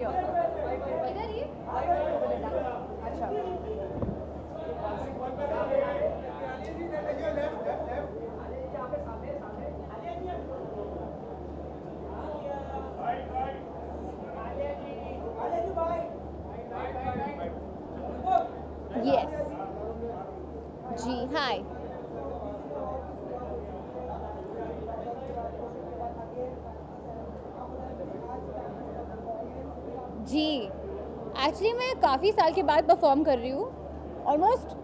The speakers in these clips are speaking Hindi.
इधर ही अच्छा यस जी हाय जी एक्चुअली मैं काफ़ी साल के बाद परफॉर्म कर रही हूँ ऑलमोस्ट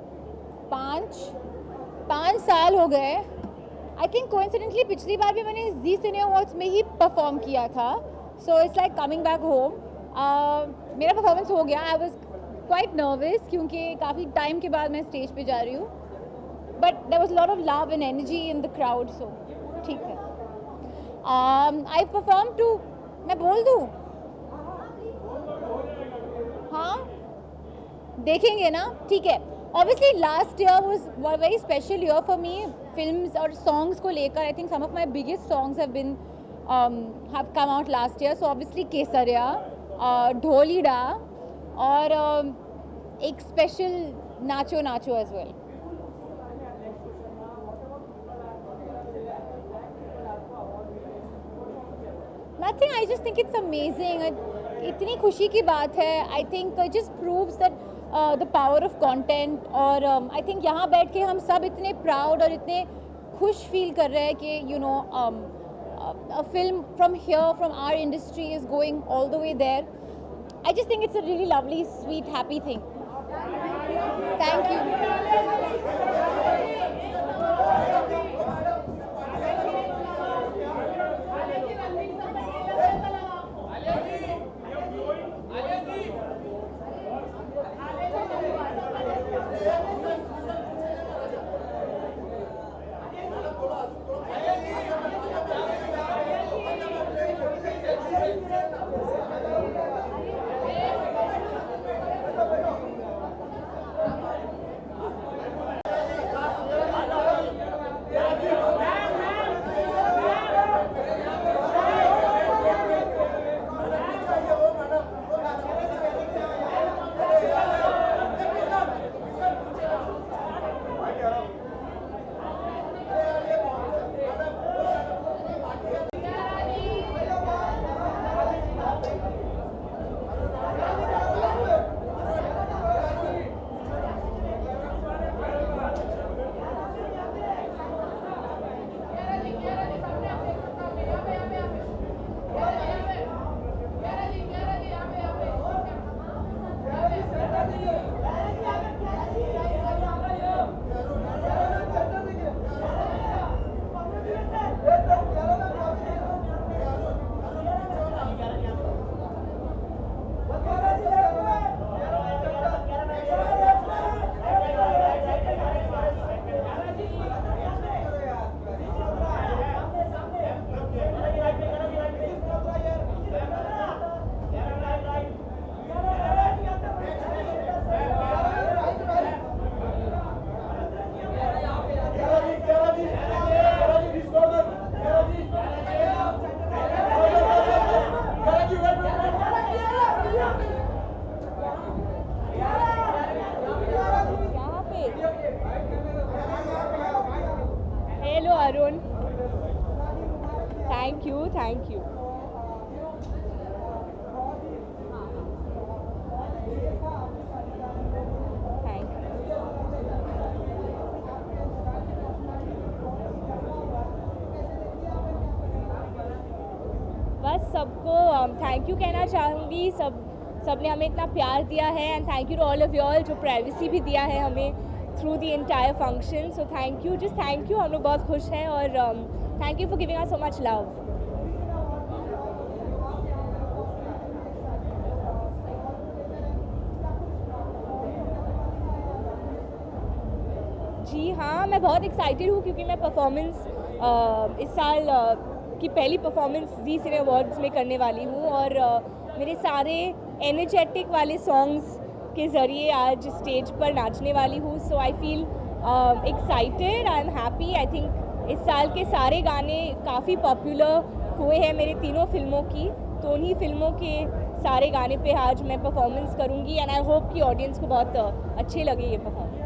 पाँच साल हो गए आई थिंक कोइंसिडेंटली पिछली बार भी मैंने जी सिने अवार्ड्स में ही परफॉर्म किया था so it's like coming back home मेरा परफॉर्मेंस हो गया आई वॉज क्वाइट नर्वस क्योंकि काफ़ी टाइम के बाद मैं स्टेज पे जा रही हूँ but there was lot of love and energy in the crowd so ठीक है आई परफॉर्म टू मैं बोल दूँ हाँ देखेंगे ना ठीक है obviously last year was very special year for me films और सॉन्ग्स को लेकर I think some of my biggest songs have come out last year so obviously Kesariya Dholida और एक special Naacho Naacho as well nothing I just think it's amazing इतनी खुशी की बात है I think it just proves that the power of content और आई थिंक यहाँ बैठ के हम सब इतने प्राउड और इतने खुश फील कर रहे हैं कि you know a film from here from our industry is going all the way there I just think it's a really lovely sweet happy thing thank you Arun. Thank you, thank you. Thank you. बस सबको थैंक यू कहना चाहूँगी सबने हमें इतना प्यार दिया है and thank you to all of you all जो प्राइवेसी भी दिया है हमें through the entire function so thank you just thank you हम लोग बहुत खुश हैं और thank you for giving us so much love जी हाँ मैं बहुत एक्साइटेड हूँ क्योंकि मैं परफॉर्मेंस इस साल की पहली परफॉर्मेंस जी सिने अवार्ड्स में करने वाली हूँ और मेरे सारे एनर्जेटिक वाले सॉन्ग्स के ज़रिए आज स्टेज पर नाचने वाली हूँ so I feel excited I am happy I think इस साल के सारे गाने काफ़ी पॉपुलर हुए हैं मेरे तीनों फिल्मों की तो उन्हीं फिल्मों के सारे गाने पे आज मैं परफॉर्मेंस करूँगी एंड आई होप कि ऑडियंस को बहुत अच्छे लगे ये performance.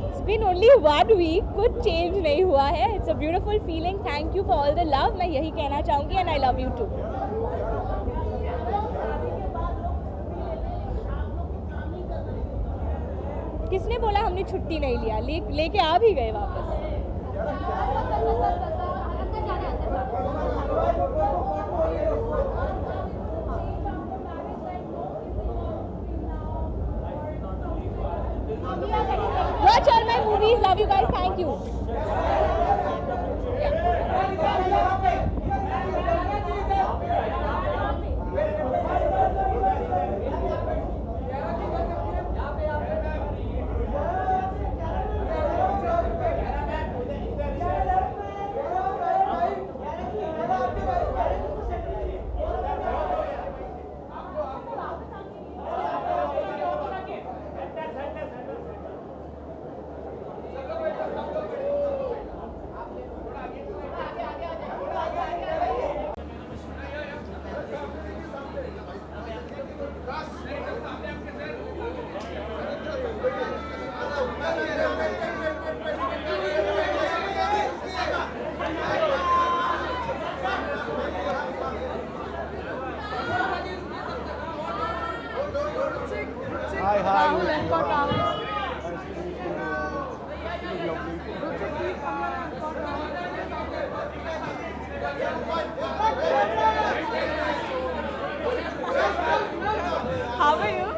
It's been only 1 week, कुछ चेंज नहीं हुआ है. It's a beautiful feeling. Thank you for all the love. मैं यही कहना चाहूँगी and I love you too. किसने बोला हमने छुट्टी नहीं लिया? लेके आ भी गए वापस. Watch all my movies. Love you guys. Thank you. How are you?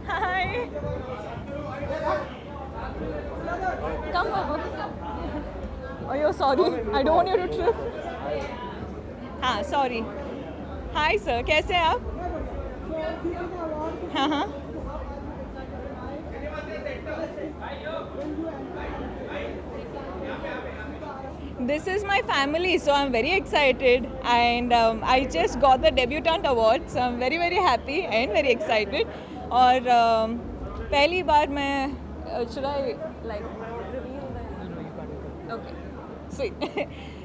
Hi. Come over. Oh, you're sorry. I don't want you to trip. हाँ, sorry. Hi sir, कैसे हैं आप? हाँ हाँ. This is my family, so I'm very excited, and I just got the debutante award, so I'm very very happy and very excited. और पहली बार मैं should I like reveal the? Okay, sweet.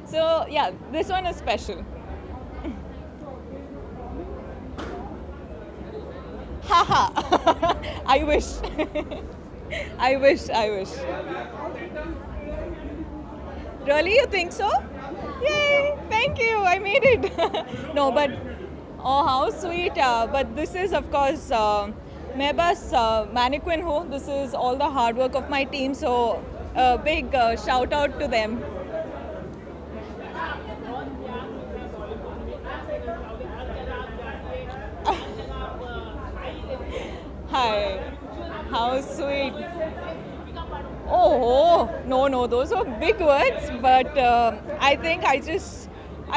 So yeah, this one is special. Haha, I wish. I wish. Really, you think so? Yay! Thank you. I made it. No, but oh, how sweet. But this is, of course, मैं बस mannequin हूँ. This is all the hard work of my team. So a big shout out to them. Hi. How sweet. Oh, no, those were big words, but I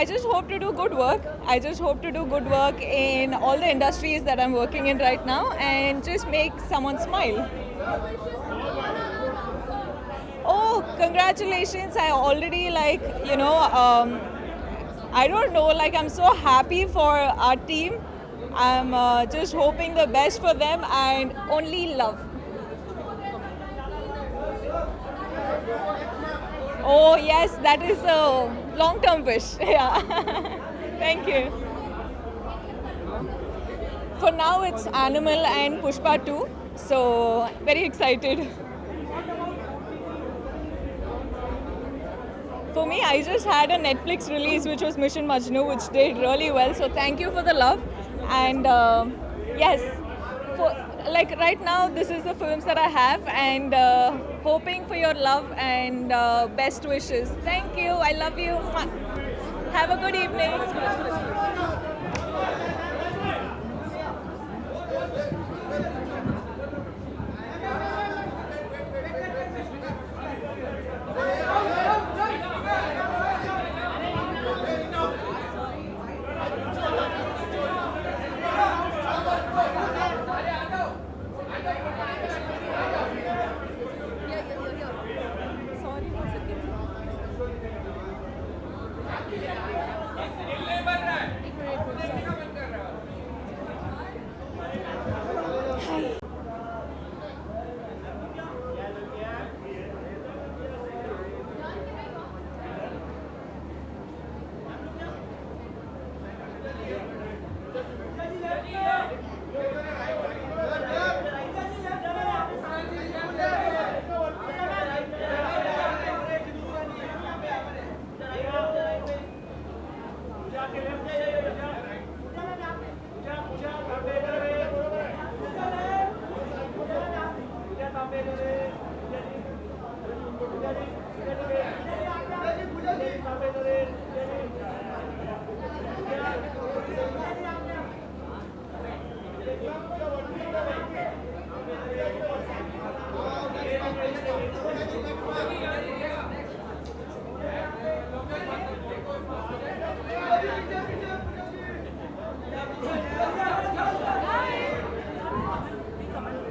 just hope to do good work. I just hope to do good work in all the industries that I'm working in right now and just make someone smile. Oh, congratulations. I already I don't know, I'm so happy for our team. I'm just hoping the best for them and only love. Oh, yes, that is a long term wish. Yeah. Thank you. For now, it's Animal and Pushpa 2. So, very excited. For me, I just had a Netflix release which was Mission Majnu, which did really well. So, thank you for the love. And yes, for, right now, this is the films that I have, and hoping for your love and best wishes. Thank you. I love you. Mwah. Have a good evening.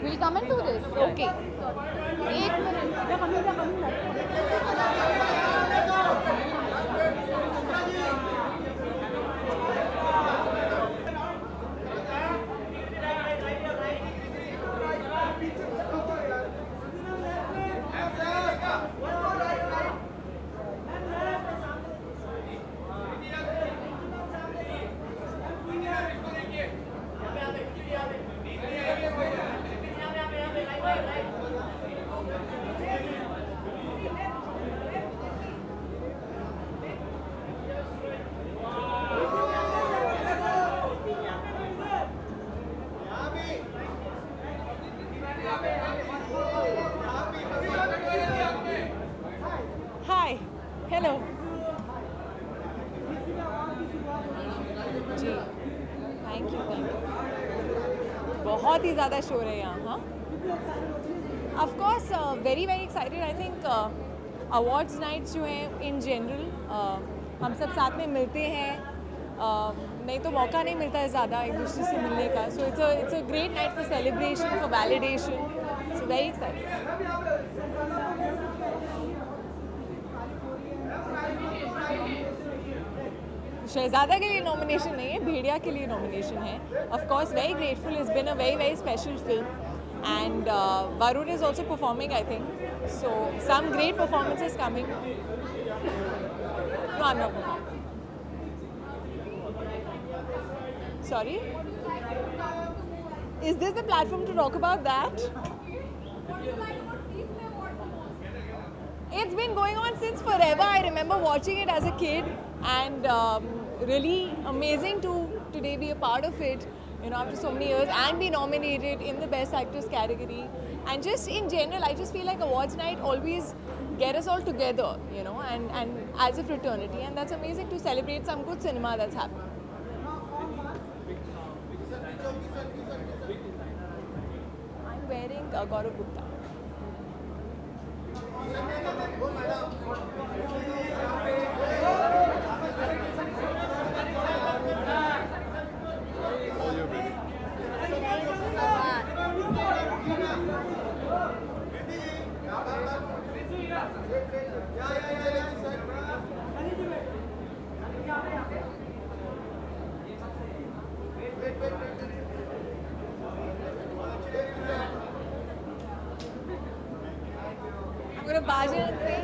We'll come and do this. Okay. एक Hi. Hello. जी थैंक यू बहुत ही ज़्यादा शोर है यहाँ. हाँ of course very very excited. I think awards nights जो हैं इन जनरल हम सब साथ में मिलते हैं. नहीं तो मौका नहीं मिलता है ज़्यादा एक दूसरे से मिलने का. So it's a great night for celebration, for validation. So very excited. Shehzada के लिए नॉमिनेशन नहीं है, भेड़िया के लिए नॉमिनेशन है. Of course very grateful. It's been a very very special film and Varun is also performing, I think. So some great performances coming. No, I'm not performing. Sorry? Is this the platform to talk about that? It's been going on since forever. I remember watching it as a kid, and really amazing to today be a part of it. You know, after so many years, and be nominated in the Best Actress category. And just in general, I just feel like awards night always get us all together, you know, and as a fraternity, and that's amazing to celebrate some good cinema that's happening. I'm wearing Gaurav Gupta. I'm gonna barge in and say.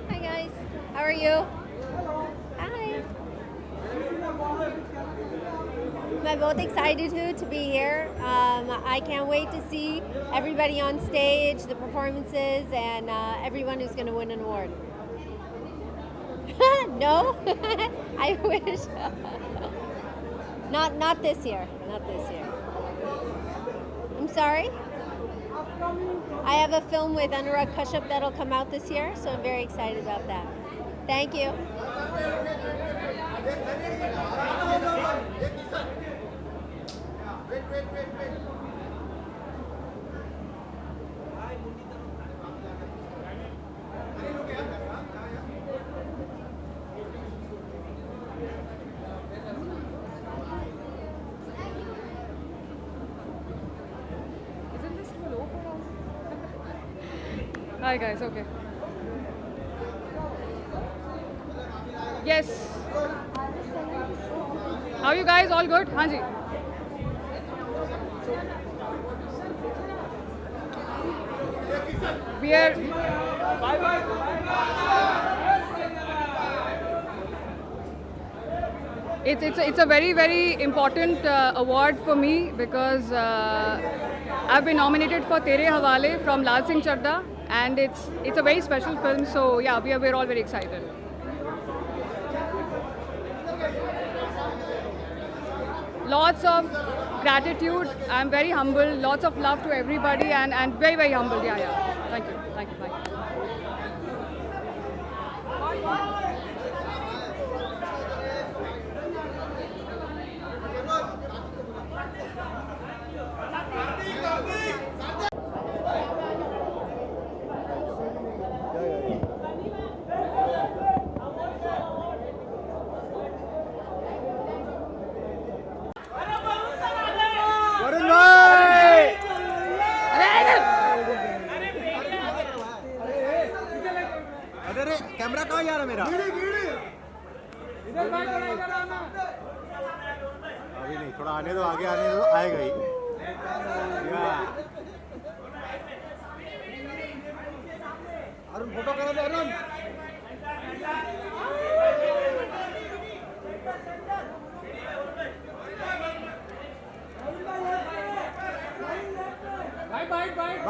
Hi guys, how are you? Hi. I'm both excited to be here. I can't wait to see everybody on stage, the performances, and everyone who's going to win an award. No, I wish. Not this year. Not this year. I'm sorry. I have a film with Anurag Kashyap that'll come out this year, so I'm very excited about that. Thank you. Isn't this too low for us? Hi guys, okay. Yes. How are you guys? All good? हाँ जी. We are. It's a very important award for me because I've been nominated for Tere Hawale from Lal Singh Chadda, and it's a very special film. So yeah, we're all very excited. Lots of gratitude. I'm very humble. Lots of love to everybody, and very humble. Yeah. Thank you. Varun भाई अरे रे कैमरा कहाँ जा रहा है मेरा अभी नहीं थोड़ा आने दो आगे आने दो आएगा ही अरुण फोटो करा दे अरुण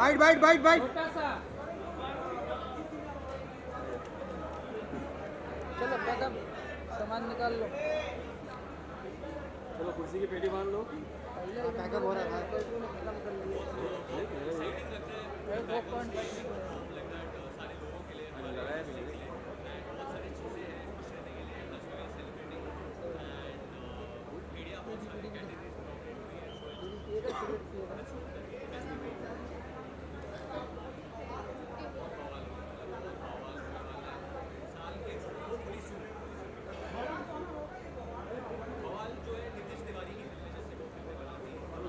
बाइट चलो पैदल सामान निकाल लो चलो कुर्सी की पेटी बांध लो पैकअप हो रहा है खत्म कर लिए वो कौन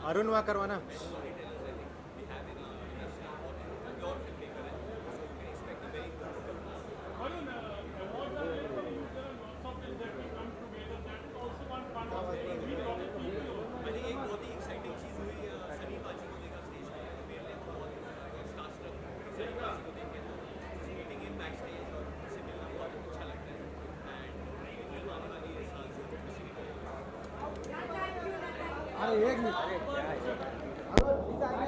अरुण वहाँ करवाना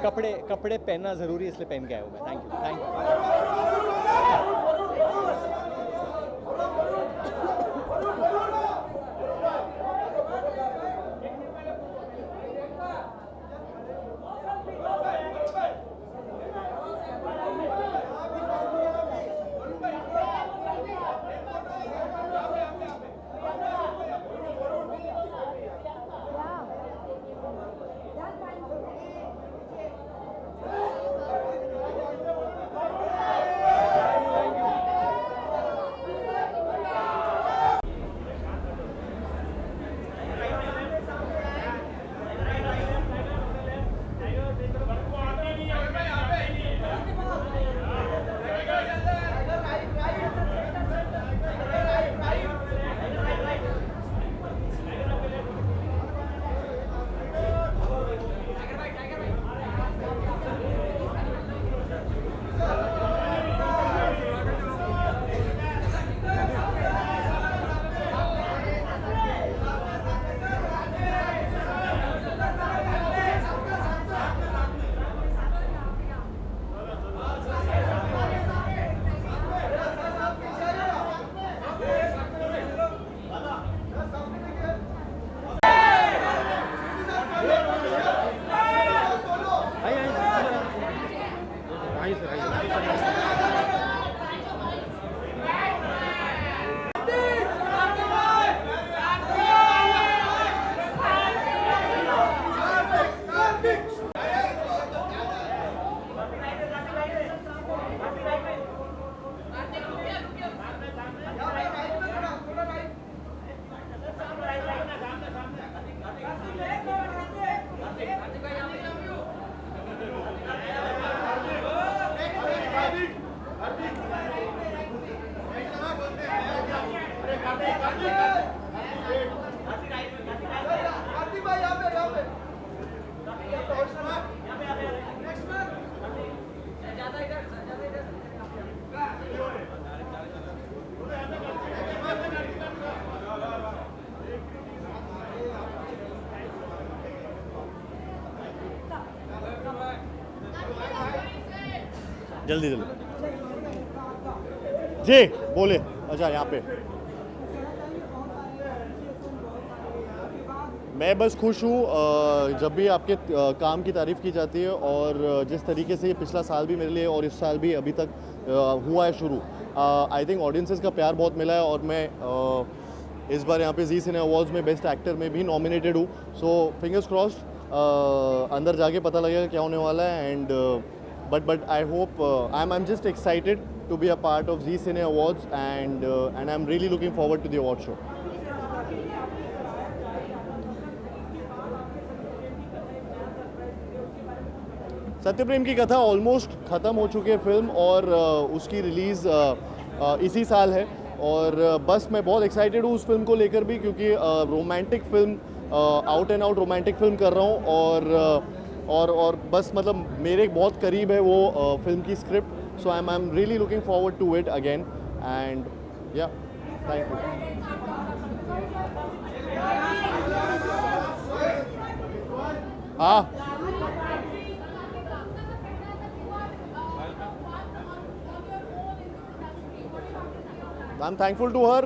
कपड़े कपड़े पहनना ज़रूरी है, इसलिए पहन के आया हूँ मैं। थैंक यू, थैंक जल्दी जल्दी जी बोले। अच्छा यहाँ पे मैं बस खुश हूँ जब भी आपके काम की तारीफ़ की जाती है, और जिस तरीके से ये पिछला साल भी मेरे लिए और इस साल भी अभी तक हुआ है शुरू। आई थिंक ऑडियंसेस का प्यार बहुत मिला है, और मैं इस बार यहाँ पे जी सिने अवार्ड्स में बेस्ट एक्टर में भी नॉमिनेटेड हूँ। सो फिंगर्स क्रॉस्ड, अंदर जाके पता लगेगा क्या होने वाला है। And but I hope I'm just excited to be a part of Zee Cine Awards, and I'm really looking forward to the award show. Satyaprem की कथा ऑलमोस्ट ख़त्म हो चुकी है फिल्म, और उसकी रिलीज़ इसी साल है। और बस मैं बहुत एक्साइटेड हूँ उस फिल्म को लेकर भी, क्योंकि romantic film, out and out romantic film कर रहा हूँ। और बस मतलब मेरे बहुत करीब है वो फिल्म की script. So I am really looking forward to it again, and yeah thank you. हाँ, I'm thankful to her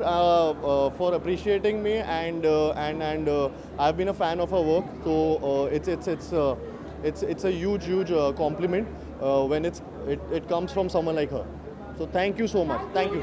for appreciating me, and I've been a fan of her work. So it's a huge compliment when it comes from someone like her. So thank you so much. Thank you.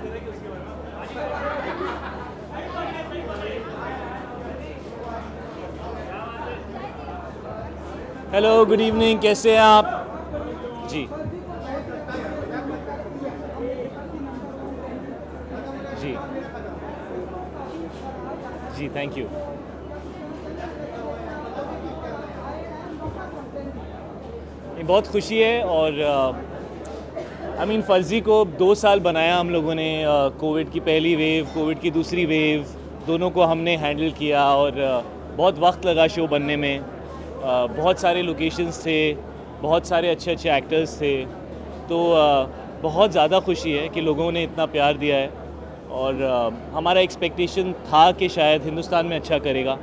Hello, good evening, कैसे हैं आप? जी जी जी, थैंक यू। ये बहुत खुशी है और आई मीन फ़र्ज़ी को 2 साल बनाया हम लोगों ने। कोविड की पहली वेव, कोविड की दूसरी वेव, दोनों को हमने हैंडल किया और बहुत वक्त लगा शो बनने में। बहुत सारे लोकेशंस थे, बहुत सारे अच्छे अच्छे एक्टर्स थे, तो बहुत ज़्यादा खुशी है कि लोगों ने इतना प्यार दिया है और हमारा एक्सपेक्टेशन था कि शायद हिंदुस्तान में अच्छा करेगा,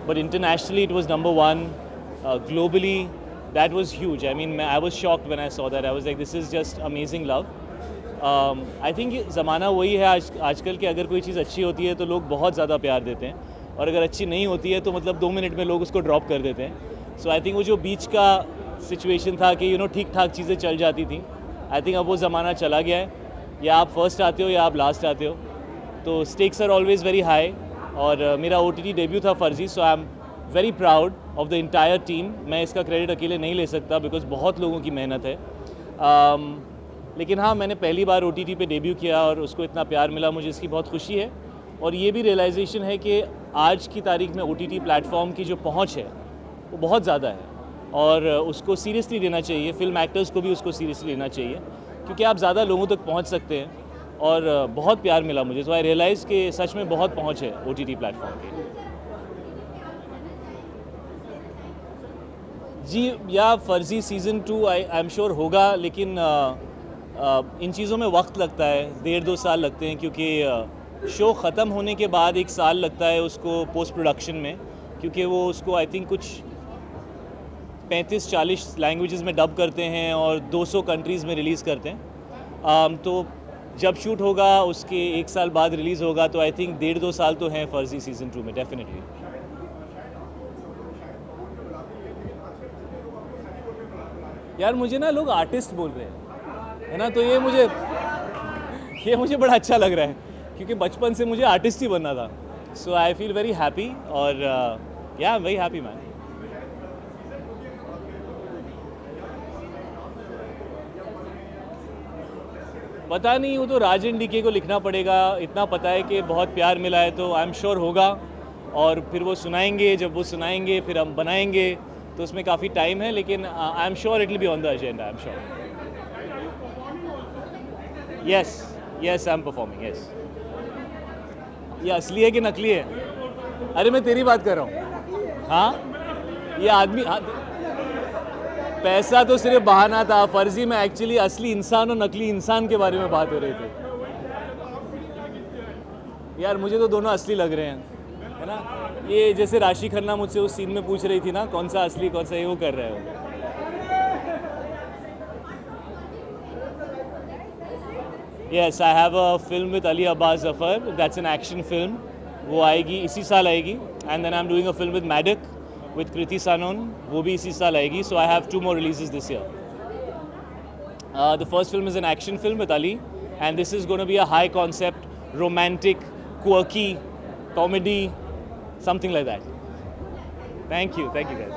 but internationally it was number 1, globally that was huge. I mean, I was shocked when I saw that. I was like, this is just amazing love. I think ज़माना वही है आजकल कि अगर कोई चीज़ अच्छी होती है तो लोग बहुत ज़्यादा प्यार देते हैं और अगर अच्छी नहीं होती है तो मतलब 2 मिनट में लोग उसको ड्रॉप कर देते हैं। सो आई थिंक वो जो बीच का सिचुएशन था कि ठीक ठाक चीज़ें चल जाती थी, आई थिंक अब वो ज़माना चला गया है। या आप फर्स्ट आते हो या आप लास्ट आते हो, तो stakes are always very high. और मेरा OTT डेब्यू था Farzi, so I am very proud of the entire team. मैं इसका क्रेडिट अकेले नहीं ले सकता बिकॉज बहुत लोगों की मेहनत है। लेकिन हाँ, मैंने पहली बार OTT पे डेब्यू किया और उसको इतना प्यार मिला, मुझे इसकी बहुत खुशी है। और ये भी रियलाइजेशन है कि आज की तारीख में OTT प्लेटफॉर्म की जो पहुंच है वो बहुत ज़्यादा है और उसको सीरियसली लेना चाहिए। फिल्म एक्टर्स को भी उसको सीरियसली लेना चाहिए क्योंकि आप ज़्यादा लोगों तक पहुँच सकते हैं और बहुत प्यार मिला मुझे। तो आई रियलाइज़ कि सच में बहुत पहुँच है OTT प्लेटफॉर्म की। जी, या फ़र्ज़ी सीज़न 2 आई एम श्योर होगा, लेकिन इन चीज़ों में वक्त लगता है, 1.5-2 साल लगते हैं क्योंकि शो ख़त्म होने के बाद 1 साल लगता है उसको पोस्ट प्रोडक्शन में, क्योंकि वो उसको आई थिंक कुछ 35-40 लैंग्वेजेस में डब करते हैं और 200 कंट्रीज़ में रिलीज़ करते हैं। तो जब शूट होगा उसके 1 साल बाद रिलीज़ होगा, तो आई थिंक 1.5-2 साल तो हैं फ़र्ज़ी सीज़न 2 में डेफिनेटली। यार मुझे ना लोग आर्टिस्ट बोल रहे हैं, है ना, तो ये मुझे बड़ा अच्छा लग रहा है क्योंकि बचपन से मुझे आर्टिस्ट ही बनना था। सो आई फील वेरी हैप्पी और या वेरी हैप्पी मैन। पता नहीं, वो तो राजन DK को लिखना पड़ेगा। इतना पता है कि बहुत प्यार मिला है तो आई एम श्योर होगा और फिर वो सुनाएंगे। जब वो सुनाएंगे फिर हम बनाएंगे, तो उसमें काफ़ी टाइम है, लेकिन I am sure it will be on the agenda. I am sure. Yes I am performing. Yes. ये असली है कि नकली है? अरे मैं तेरी बात कर रहा हूँ। हाँ, ये आदमी पैसा तो सिर्फ बहाना था। फ़र्ज़ी में एक्चुअली असली इंसान और नकली इंसान के बारे में बात हो रही थी। यार मुझे तो दोनों असली लग रहे हैं, है ना। ये जैसे राशि खन्ना मुझसे उस सीन में पूछ रही थी ना, कौन सा असली कौन सा ये, वो कर रहे हो। Yes, I have a film with Ali Abbas Zafar, that's an action film. वो आएगी इसी साल आएगी। And then I am doing a film with Maddock with Kriti Sanon, वो भी इसी साल आएगी। So I have 2 more releases this year. The first film is an action film with Ali, and this is going to be a high concept, romantic, quirky comedy, something like that. Thank you guys.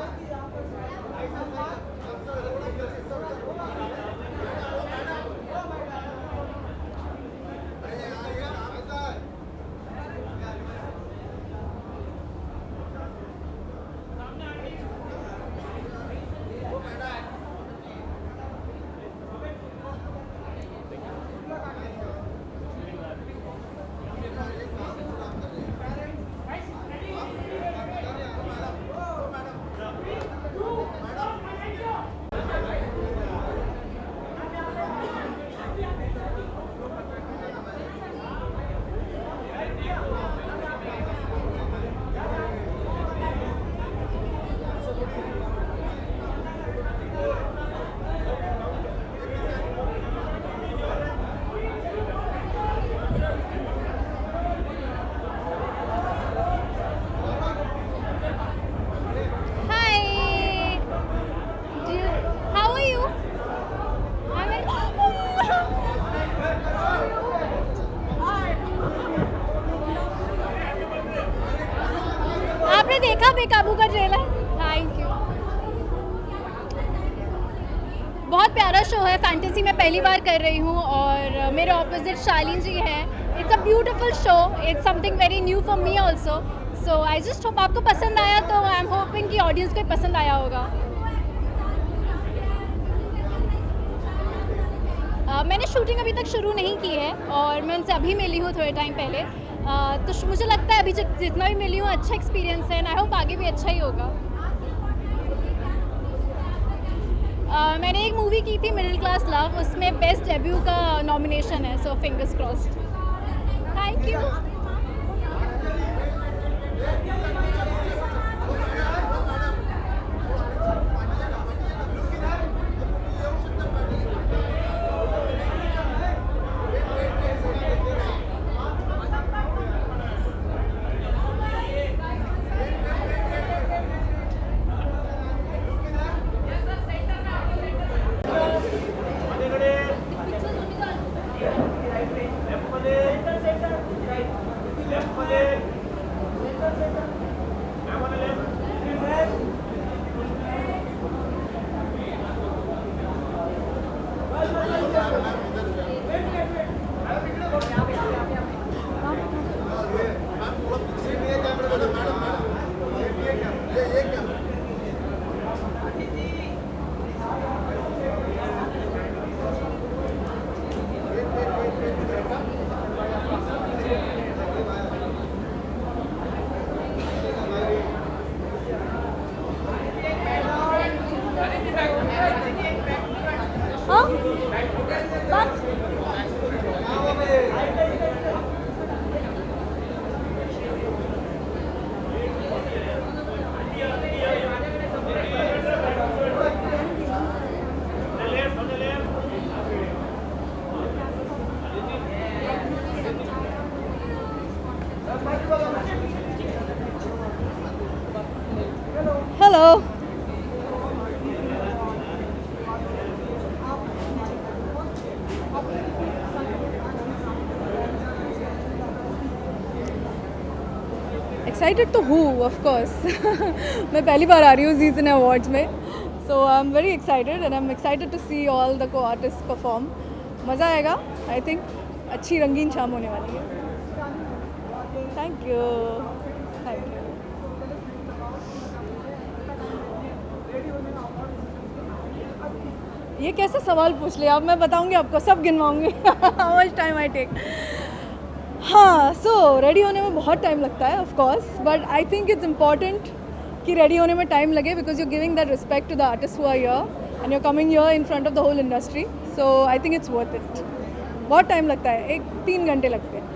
बेकाबू का ट्रेलर। Thank you. बहुत प्यारा शो है, फैंटेसी में पहली बार कर रही हूँ और मेरे ऑपोजिट शालीन जी हैं। It's a beautiful show, it's something very new for me also, so I just hope आपको पसंद आया, तो आई एम होपिंग कि ऑडियंस को पसंद आया होगा। मैंने शूटिंग अभी तक शुरू नहीं की है और मैं उनसे अभी मिली हूँ थोड़े टाइम पहले, तो मुझे लगता है अभी जितना भी मिली हूँ अच्छा एक्सपीरियंस है, एंड आई होप आगे भी अच्छा ही होगा। मैंने एक मूवी की थी मिडिल क्लास लव, उसमें बेस्ट डेब्यू का नॉमिनेशन है, so fingers crossed. Thank you. Hello. Excited to who, of course. मैं पहली बार आ रही हूँ Zee Cine Awards में, so I'm very excited and I'm excited to see all the co-artists perform. मज़ा आएगा, I think अच्छी रंगीन शाम होने वाली है. Thank you. Thank you. ये कैसे सवाल पूछ लिया? अब मैं बताऊंगी आपको, सब गिनवाऊंगी how much time I take. हाँ, सो रेडी होने में बहुत टाइम लगता है of course, but I think it's important कि रेडी होने में टाइम लगे, because you giving that respect to the artist who are here and you coming here in front of the whole industry, so I think it's worth it. बहुत टाइम लगता है, 3 घंटे लगते हैं।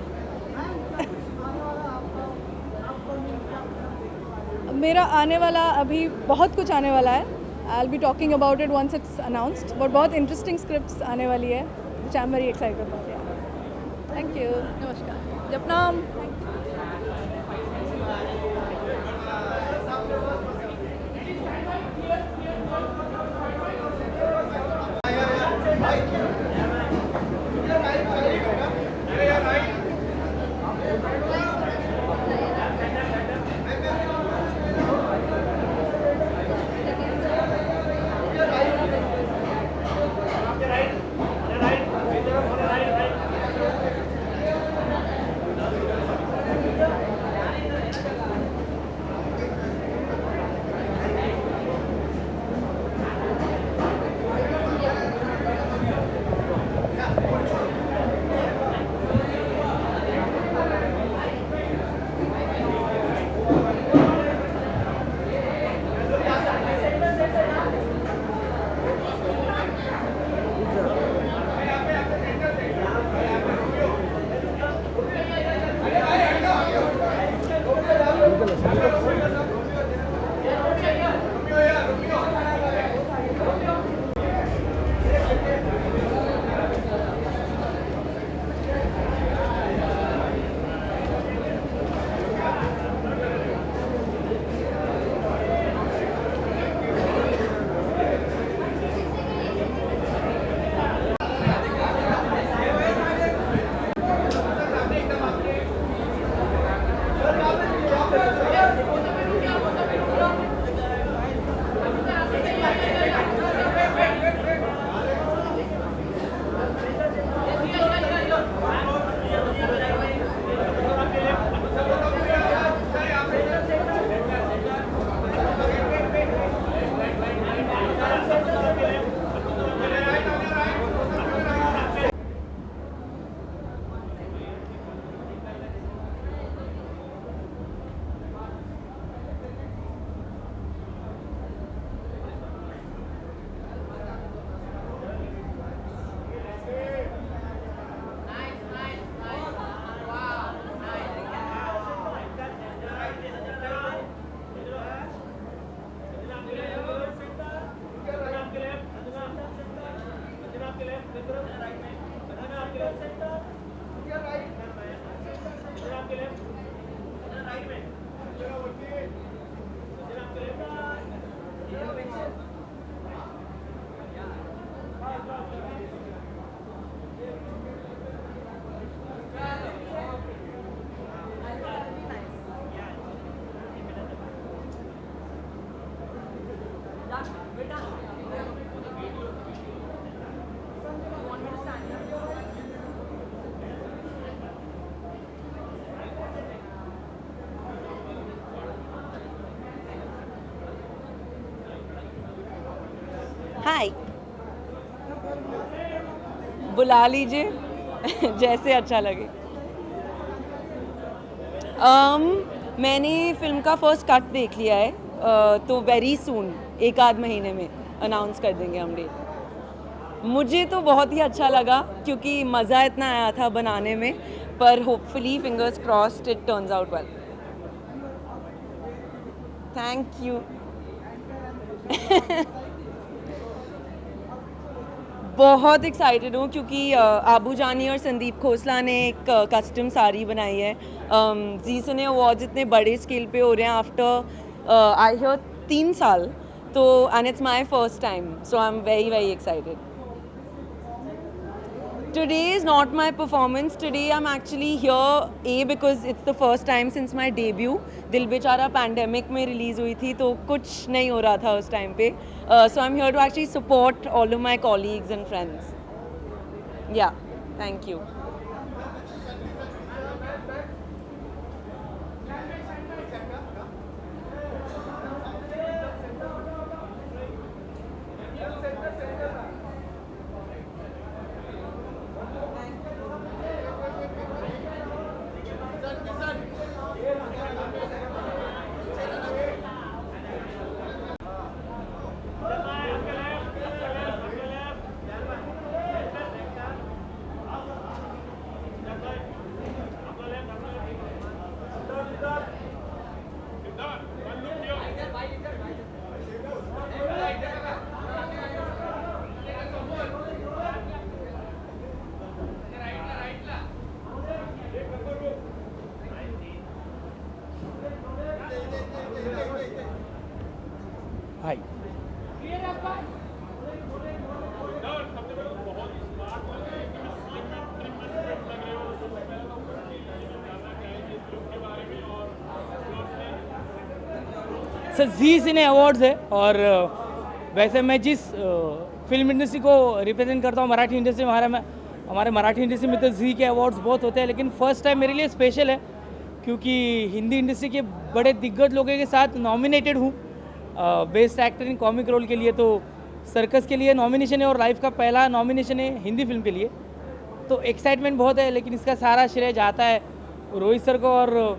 मेरा आने वाला, अभी बहुत कुछ आने वाला है, I'll be talking about it once it's announced, but बहुत interesting scripts आने वाली है, which I'm very excited about. Yeah. Thank you. नमस्कार। जपनाम। हाय, बुला लीजिए जैसे अच्छा लगे। मैंने फिल्म का फर्स्ट कट देख लिया है, तो वेरी सून, एक आध महीने में अनाउंस कर देंगे हम डेट। मुझे तो बहुत ही अच्छा लगा क्योंकि मज़ा इतना आया था बनाने में, पर hopefully fingers crossed it turns out well. Thank you. बहुत एक्साइटेड हूँ क्योंकि आबू जानी और संदीप खोसला ने एक कस्टम साड़ी बनाई है। जी सिने अवार्ड्स इतने बड़े स्केल पे हो रहे हैं आफ्टर आई हियर 3 साल, तो and it's my first time, so I am very very excited. Today is not my performance. Today I'm actually here because it's the first time since my debut. दिल बेचारा पैंडेमिक में रिलीज़ हुई थी तो कुछ नहीं हो रहा था उस टाइम पे, so I'm here to actually support all of my colleagues and friends. Yeah, thank you. Hi, sir जी सिने अवार्ड्स है और वैसे मैं जिस फिल्म इंडस्ट्री को रिप्रेजेंट करता हूँ, मराठी इंडस्ट्री में, हमारे मराठी इंडस्ट्री में तो जी के अवार्ड्स बहुत होते हैं, लेकिन फर्स्ट टाइम मेरे लिए स्पेशल है क्योंकि हिंदी इंडस्ट्री के बड़े दिग्गज लोगों के साथ नॉमिनेटेड हूँ best actor in comic role के लिए। तो सर्कस के लिए नॉमिनेशन है और लाइफ का पहला नॉमिनेशन है हिंदी फिल्म के लिए, तो एक्साइटमेंट बहुत है, लेकिन इसका सारा श्रेय जाता है रोहित सर को और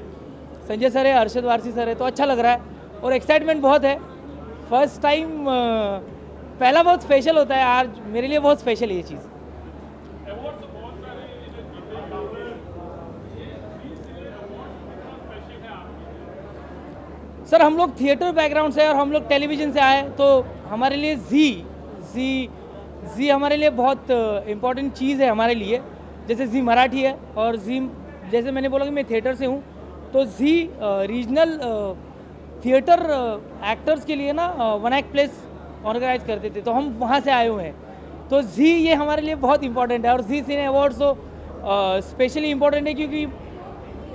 संजय सर है, अरशद वारसी सर है, तो अच्छा लग रहा है और एक्साइटमेंट बहुत है। फर्स्ट टाइम पहला बहुत स्पेशल होता है, आज मेरे लिए बहुत स्पेशल है ये चीज़। सर हम लोग थिएटर बैकग्राउंड से और हम लोग टेलीविज़न से आए, तो हमारे लिए जी हमारे लिए बहुत इम्पोर्टेंट चीज़ है हमारे लिए। जैसे जी मराठी है और जी, जैसे मैंने बोला कि मैं थिएटर से हूँ, तो जी रीजनल थिएटर एक्टर्स के लिए ना वन एक्ट प्लेस ऑर्गेनाइज करते थे, तो हम वहाँ से आए हुए हैं। तो जी ये हमारे लिए बहुत इम्पोर्टेंट है और जी सिने अवार्ड्स तो स्पेशली इम्पोर्टेंट है क्योंकि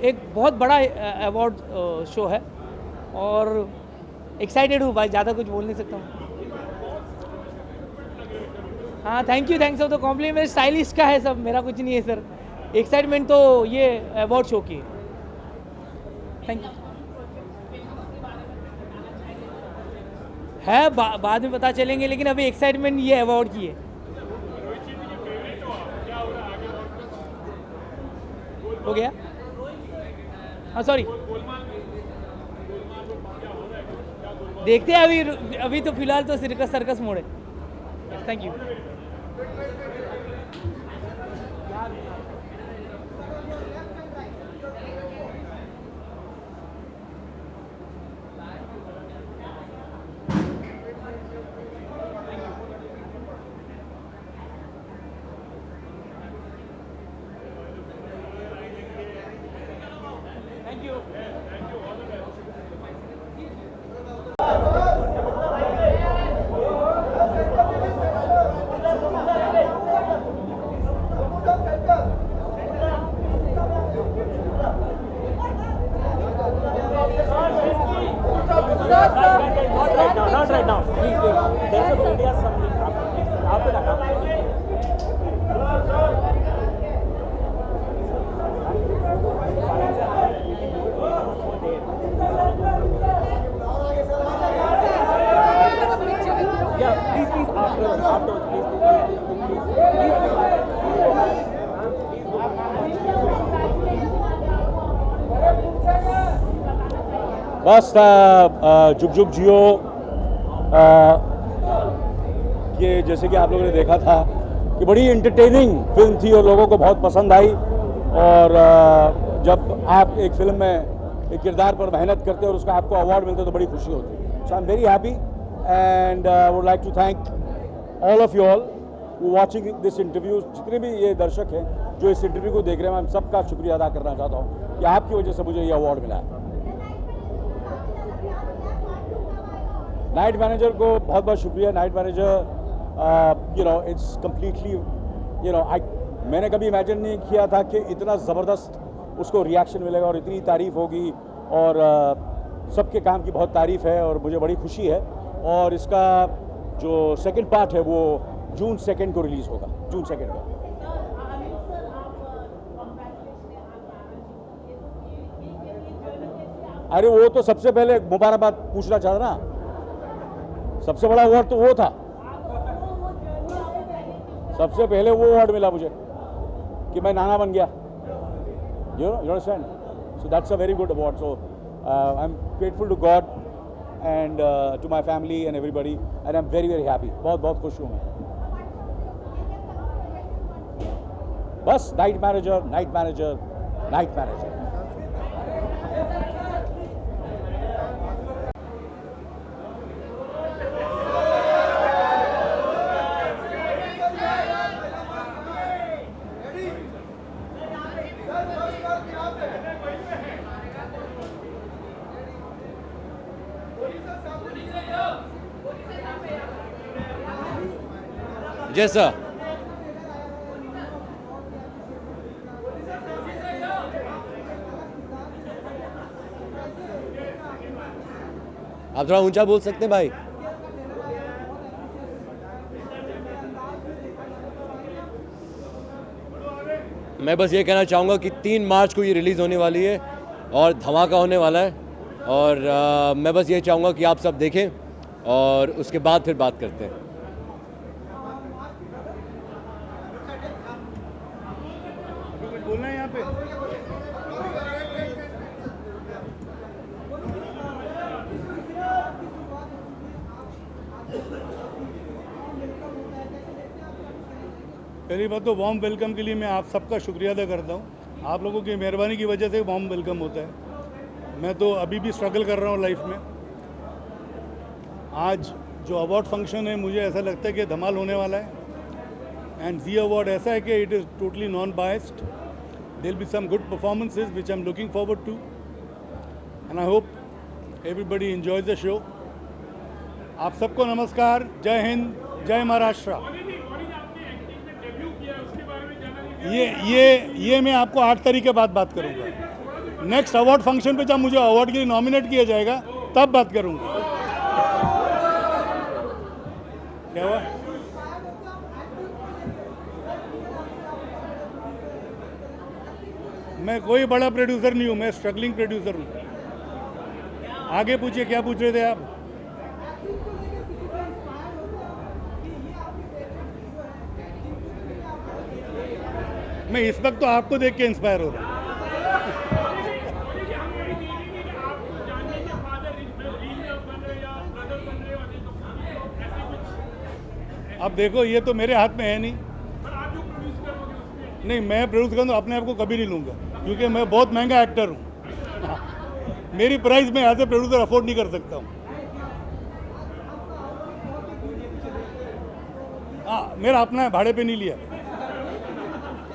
एक बहुत बड़ा अवार्ड शो है और एक्साइटेड हूँ भाई, ज़्यादा कुछ बोल नहीं सकता हूँ। हाँ thank you, thanks for the compliment. Stylish का है सब, मेरा कुछ नहीं है सर। एक्साइटमेंट तो ये अवार्ड शो की थैंक यू है, बाद में पता चलेंगे, लेकिन अभी एक्साइटमेंट ये अवार्ड की है। हो गया, हाँ सॉरी, देखते हैं अभी तो फिलहाल तो सर्कस मोड है। Thank you. Thank you. Center. Not right now. Please, there's a India something after that. Yeah, please, afterwards, बस जुग जुग जियो ये जैसे कि आप लोगों ने देखा था कि बड़ी एंटरटेनिंग फिल्म थी और लोगों को बहुत पसंद आई। और जब आप एक फिल्म में एक किरदार पर मेहनत करते हैं और उसका आपको अवार्ड मिलता है तो बड़ी खुशी होती है। So I am very happy and would like to thank all of you all watching this interview. जितने भी ये दर्शक हैं जो इस इंटरव्यू को देख रहे हैं, मैं सबका शुक्रिया अदा करना चाहता हूँ कि आपकी वजह से मुझे ये अवार्ड मिला है। नाइट मैनेजर को बहुत बहुत शुक्रिया। Night manager you know it's completely you know मैंने कभी इमेजिन नहीं किया था कि इतना ज़बरदस्त उसको रिएक्शन मिलेगा और इतनी तारीफ़ होगी और सबके काम की बहुत तारीफ़ है और मुझे बड़ी खुशी है। और इसका जो सेकंड पार्ट है वो जून 2 को रिलीज़ होगा, जून 2 को। अरे वो तो सबसे पहले मुबारकबाद पूछना चाहता ना, सबसे बड़ा अवार्ड तो वो था, सबसे पहले वो अवार्ड मिला मुझे कि मैं नाना बन गया। You understand? So that's a very good award. So I am grateful to God and to my family and everybody and I am very very happy. बहुत बहुत खुश हूँ मैं। बस night manager, night manager, night manager. Yes, sir. आप थोड़ा ऊंचा बोल सकते हैं भाई? मैं बस ये कहना चाहूँगा कि 3 मार्च को ये रिलीज़ होने वाली है और धमाका होने वाला है। और मैं बस ये चाहूँगा कि आप सब देखें और उसके बाद फिर बात करते हैं। बोलना है यहाँ पे। पहली बात तो वार्म वेलकम के लिए मैं आप सबका शुक्रिया अदा करता हूँ। आप लोगों की मेहरबानी की वजह से वार्म वेलकम होता है। मैं तो अभी भी स्ट्रगल कर रहा हूँ लाइफ में। आज जो अवार्ड फंक्शन है मुझे ऐसा लगता है कि धमाल होने वाला है। एंड जी अवार्ड ऐसा है कि it is totally non biased. There'll be some good performances which I'm looking forward to, and I hope everybody enjoys the show. आप सबको नमस्कार, जय हिंद, जय महाराष्ट्र। ये मैं आपको 8 तारीख के बाद बात करूंगा। नेक्स्ट अवार्ड फंक्शन पे जब मुझे अवार्ड के लिए नॉमिनेट किया जाएगा तब बात करूंगा। क्या हुआ? मैं कोई बड़ा प्रोड्यूसर नहीं हूँ, मैं स्ट्रगलिंग प्रोड्यूसर हूँ। आगे पूछिए, क्या पूछ रहे थे आप? मैं इस वक्त तो आपको देख के इंस्पायर हो रहा हूँ। अब देखो, ये तो मेरे हाथ में है नहीं। नहीं, मैं प्रोड्यूस करूँ तो अपने आप को कभी नहीं लूँगा, क्योंकि मैं बहुत महंगा एक्टर हूँ। मेरी प्राइस मैं एज ए प्रोड्यूसर अफोर्ड नहीं कर सकता हूँ। हाँ, मेरा अपना है, भाड़े पे नहीं लिया।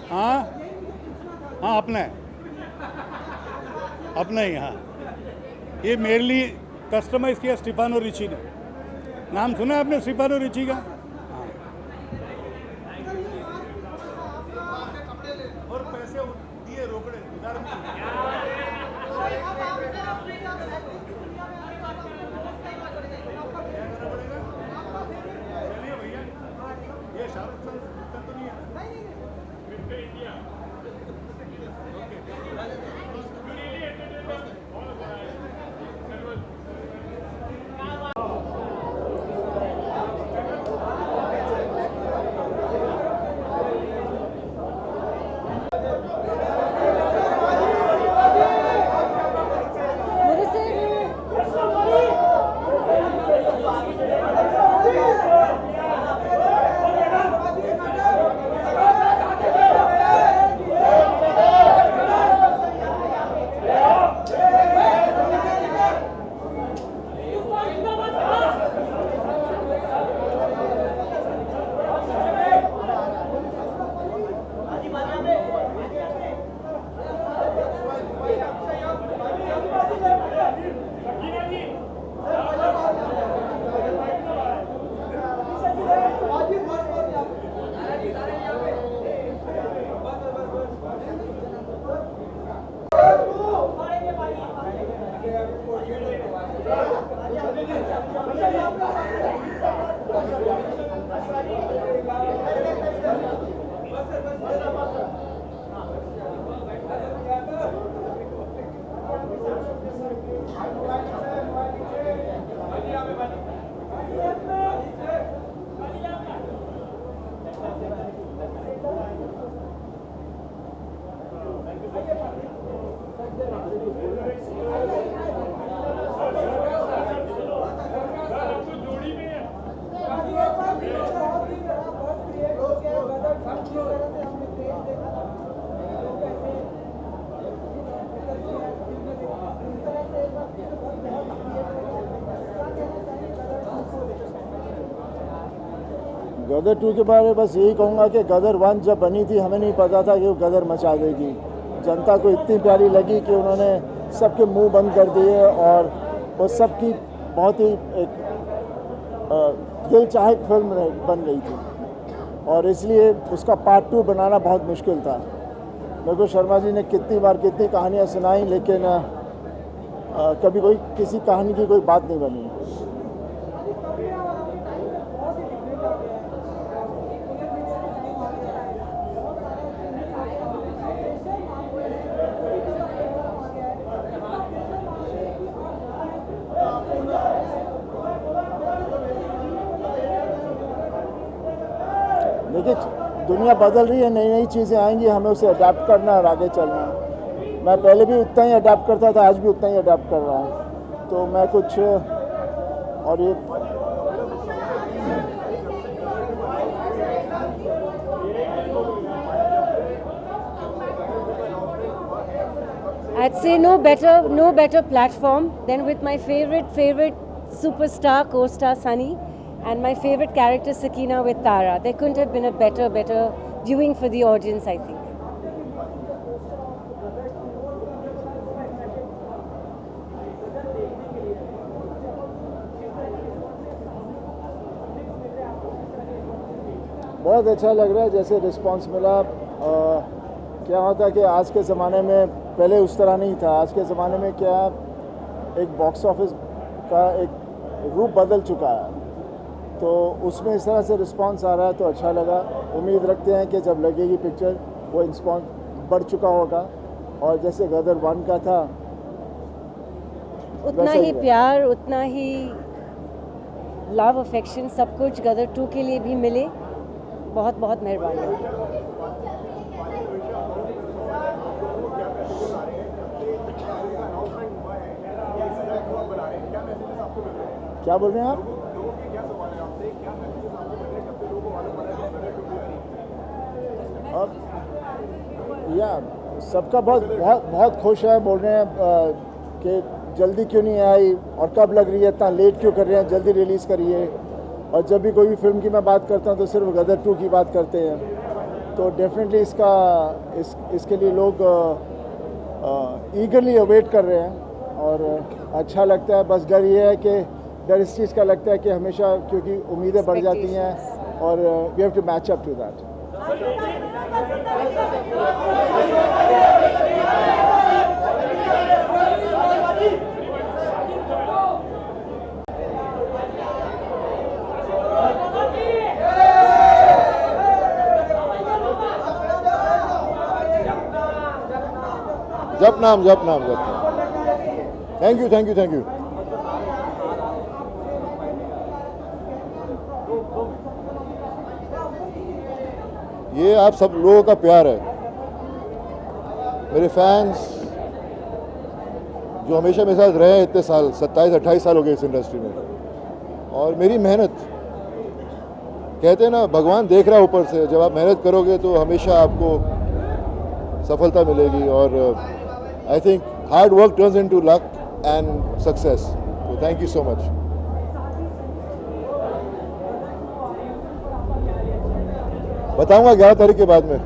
हाँ हाँ, अपना है, अपना ही। हाँ, ये मेरे लिए कस्टमाइज किया स्टीफानो रिची ने। नाम सुना है आपने स्टीफानो रिची का? और पैसे दिए रोकड़े उधार में। गदर 2 के बारे में बस यही कहूँगा कि गदर 1 जब बनी थी हमें नहीं पता था कि वो गदर मचा देगी। जनता को इतनी प्यारी लगी कि उन्होंने सबके मुंह बंद कर दिए और वो सबकी बहुत ही एक दिल चाहक फिल्म बन गई थी और इसलिए उसका पार्ट 2 बनाना बहुत मुश्किल था। मेरे को शर्मा जी ने कितनी बार कितनी कहानियाँ सुनाई लेकिन कभी कोई किसी कहानी की कोई बात नहीं बनी। देखिए दुनिया बदल रही है, नई नई चीज़ें आएंगी, हमें उसे अडेप्ट करना और आगे चलना। मैं पहले भी उतना ही अडेप्ट करता था, आज भी उतना ही अडेप्ट कर रहा हूँ। तो मैं कुछ और ये I'd say no better platform than with my favorite superstar co-star Sunny and my favorite character Sakina with Tara. There couldn't have been a better viewing for the audience, I think. बहुत अच्छा लग रहा है जैसे रिस्पांस मिला। क्या होता है कि आज के ज़माने में पहले उस तरह नहीं था। आज के ज़माने में क्या एक बॉक्स ऑफिस का एक रूप बदल चुका है, तो उसमें इस तरह से रिस्पांस आ रहा है तो अच्छा लगा। उम्मीद रखते हैं कि जब लगेगी पिक्चर वो रिस्पांस बढ़ चुका होगा और जैसे गदर 1 का था उतना ही प्यार, उतना ही लव अफेक्शन सब कुछ गदर 2 के लिए भी मिले। बहुत बहुत मेहरबानी। क्या बोल रहे हैं आप? या सबका बहुत खुश है, बोल रहे हैं कि जल्दी क्यों नहीं आई और कब लग रही है, इतना लेट क्यों कर रहे हैं, जल्दी रिलीज़ करिए। और जब भी कोई भी फिल्म की मैं बात करता हूँ तो सिर्फ गदर 2 की बात करते हैं। तो डेफिनेटली इसके लिए लोग ईगरली अवेट कर रहे हैं और अच्छा लगता है। बस डर ये है कि डर इस चीज़ का लगता है कि हमेशा क्योंकि उम्मीदें बढ़ जाती हैं और we have to match up to that. जप नाम थैंक यू। ये आप सब लोगों का प्यार है, मेरे फैंस जो हमेशा मेरे साथ रहे इतने साल, 27-28 साल हो गए इस इंडस्ट्री में, और मेरी मेहनत। कहते हैं ना भगवान देख रहा है ऊपर से, जब आप मेहनत करोगे तो हमेशा आपको सफलता मिलेगी। और I think hard work turns into luck and success. तो थैंक यू सो मच। बताऊंगा 11 तारीख के बाद में।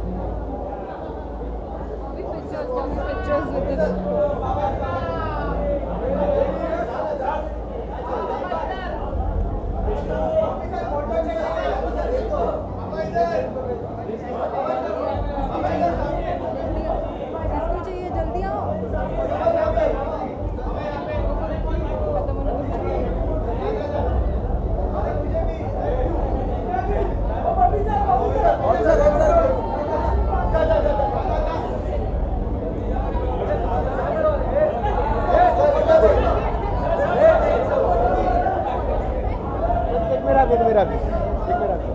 एक मेरा भी, एक मेरा भी।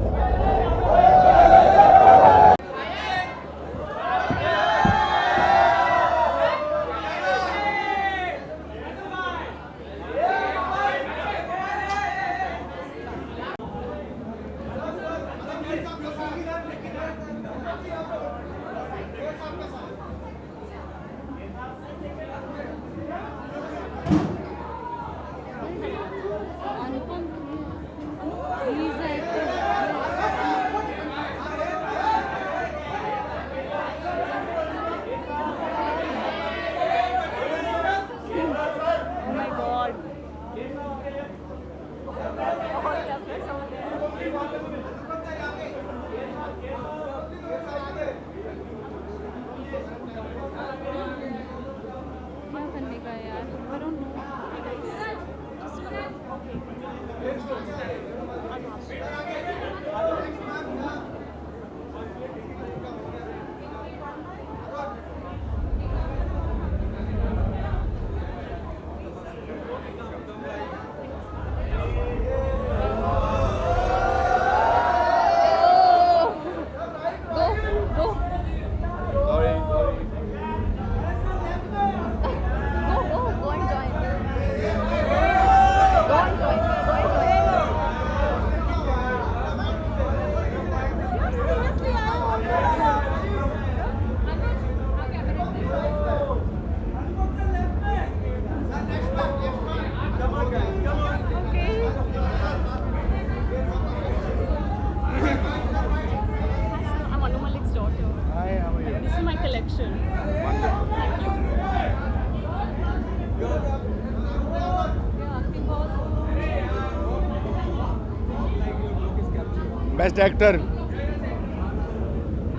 बेस्ट एक्टर,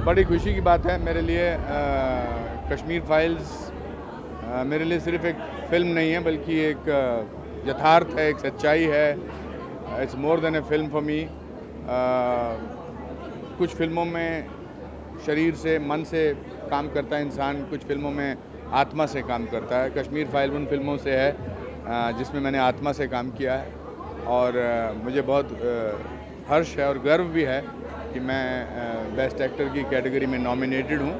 बड़ी खुशी की बात है मेरे लिए। कश्मीर फाइल्स मेरे लिए सिर्फ एक फिल्म नहीं है बल्कि एक यथार्थ है, एक सच्चाई है। It's more than A film for me. कुछ फिल्मों में शरीर से, मन से काम करता है इंसान, कुछ फिल्मों में आत्मा से काम करता है। कश्मीर फाइल उन फिल्मों से है जिसमें मैंने आत्मा से काम किया है और मुझे बहुत हर्ष है और गर्व भी है कि मैं बेस्ट एक्टर की कैटेगरी में नॉमिनेटेड हूँ,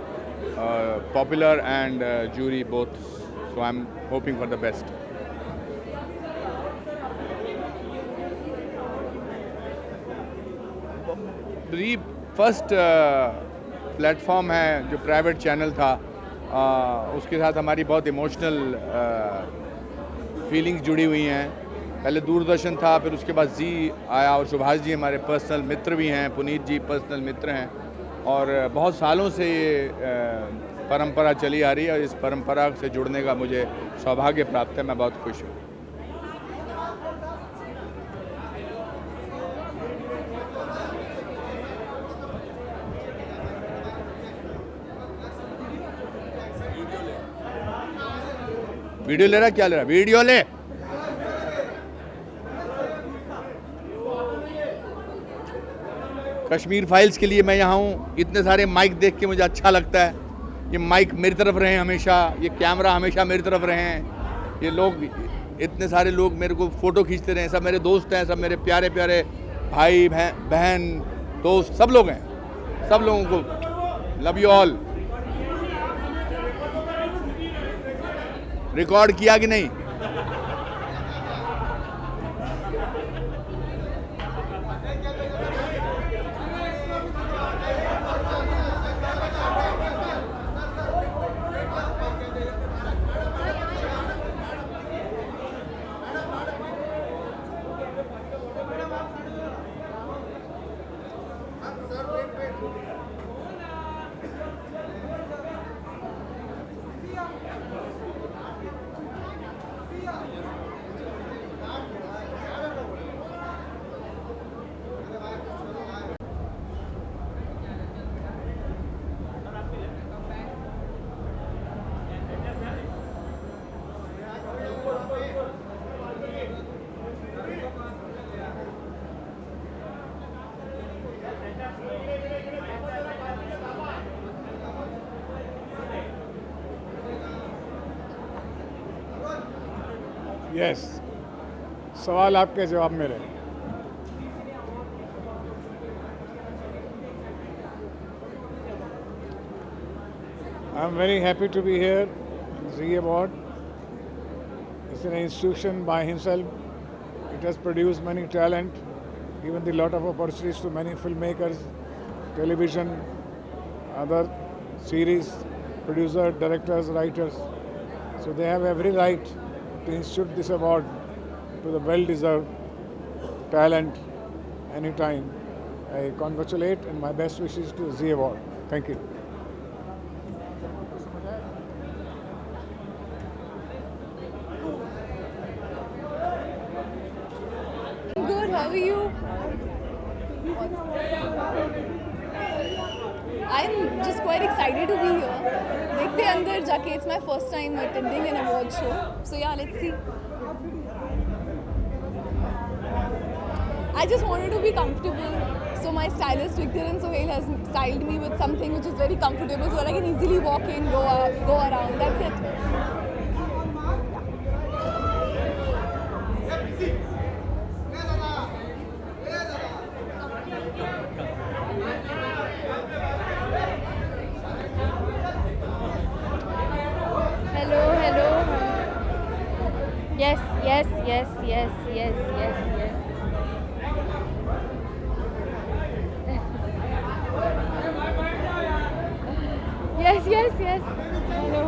popular and jury both, so I am hoping for the best. First platform है जो प्राइवेट चैनल था, उसके साथ हमारी बहुत इमोशनल फीलिंग्स जुड़ी हुई हैं। पहले दूरदर्शन था, फिर उसके बाद जी आया और सुभाष जी हमारे पर्सनल मित्र भी हैं, पुनीत जी पर्सनल मित्र हैं और बहुत सालों से ये परंपरा चली आ रही है और इस परंपरा से जुड़ने का मुझे सौभाग्य प्राप्त है। मैं बहुत खुश हूँ। वीडियो ले रहा, क्या ले रहा? वीडियो ले। कश्मीर फाइल्स के लिए मैं यहाँ हूँ। इतने सारे माइक देख के मुझे अच्छा लगता है। ये माइक मेरी तरफ रहे हमेशा, ये कैमरा हमेशा मेरी तरफ रहे हैं। ये लोग, इतने सारे लोग मेरे को फ़ोटो खींचते रहे। सब मेरे दोस्त हैं, सब मेरे प्यारे प्यारे भाई बहन दोस्त सब लोग हैं। सब लोगों को लव यू ऑल। रिकॉर्ड किया कि नहीं? यस, सवाल आपके जवाब मेरे। I'm very happy to be here. Zee Award. It's an institution by himself. It has produced many talent, given a lot of opportunities to many filmmakers, television, other series, producers, directors, writers. So they have every right to institute this award to the well-deserved talent anytime. I congratulate and my best wishes to Zee Award. Thank you. Good, how are you? I'm just quite excited to be here. देखते हैं अंदर जाके, it's my first time attending an award show. So yeah, let's see. I just wanted to be comfortable. So my stylist Victor and Sohail has styled me with something which is very comfortable so that I can easily walk in, go around. That's it. Hello. Yes. Yes. Hello.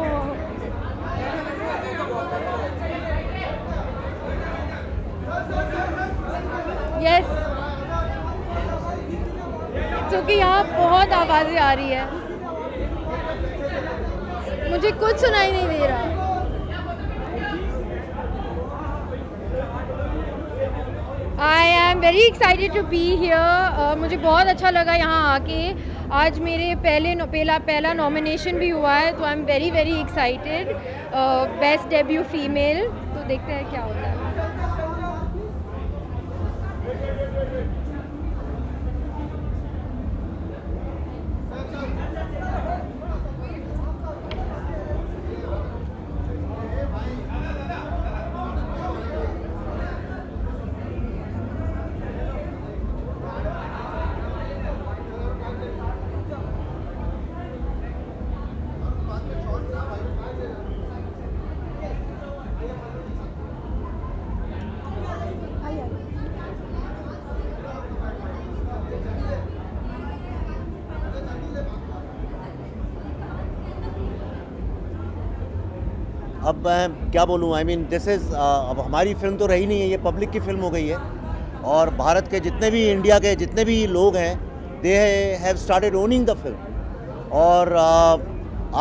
Yes. क्योंकि यहाँ बहुत आवाज़ें आ रही है, मुझे कुछ सुनाई नहीं दे रहा. I am very excited to be here. मुझे बहुत अच्छा लगा यहाँ आके. आज मेरे पहला नॉमिनेशन भी हुआ है, तो आई am very excited. Best debut female, तो देखते हैं क्या होता है. अब मैं क्या बोलूँ, आई मीन दिस इज़ अब हमारी फिल्म तो रही नहीं है, ये पब्लिक की फिल्म हो गई है. और भारत के जितने भी, इंडिया के जितने भी लोग हैं, they have started owning the film. और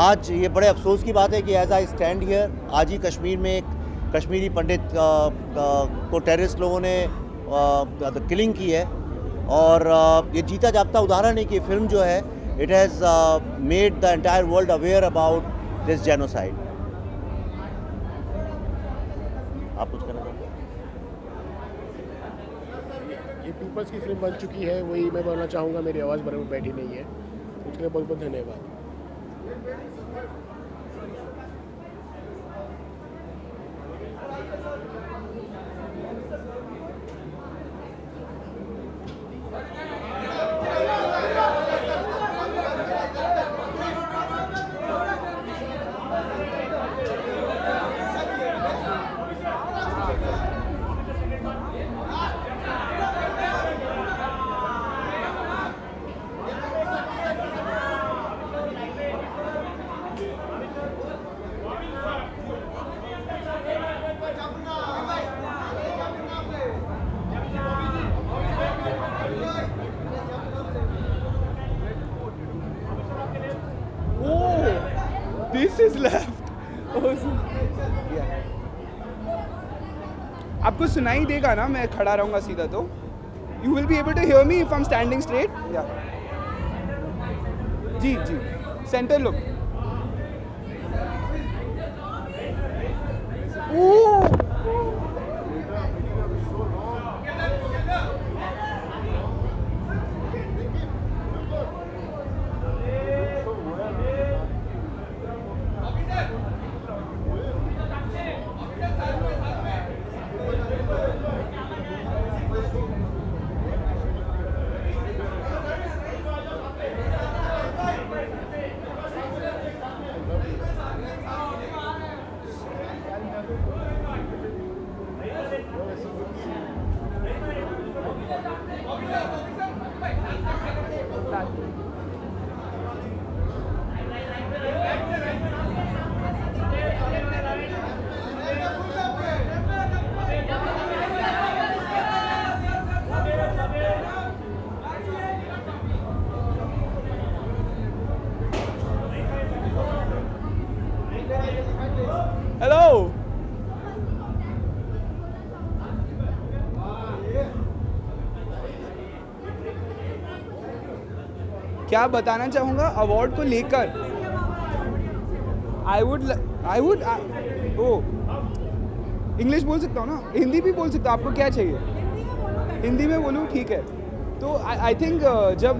आज ये बड़े अफसोस की बात है कि एज आई स्टैंड हियर, आज ही कश्मीर में एक कश्मीरी पंडित को टेररिस्ट लोगों ने किलिंग की है. और ये जीता जागता उदाहरण है कि फिल्म जो है, it has made the entire world aware about this genocide. आप कुछ कहना चाहते हैं? ये पीपल्स की फिल्म बन चुकी है, वही मैं बोलना चाहूँगा. मेरी आवाज़ बराबर बैठी नहीं है, उसके लिए बहुत बहुत धन्यवाद. This is left. आपको सुनाई देगा ना, मैं खड़ा रहूँगा सीधा तो. You will be able to hear me if I'm standing straight. Yeah. Ji. Center look. क्या बताना चाहूँगा अवार्ड को लेकर, आई वुड इंग्लिश बोल सकता हूँ ना, हिंदी भी बोल सकता हूँ, आपको क्या चाहिए? हिंदी में बोलूँ, ठीक है। तो आई थिंक जब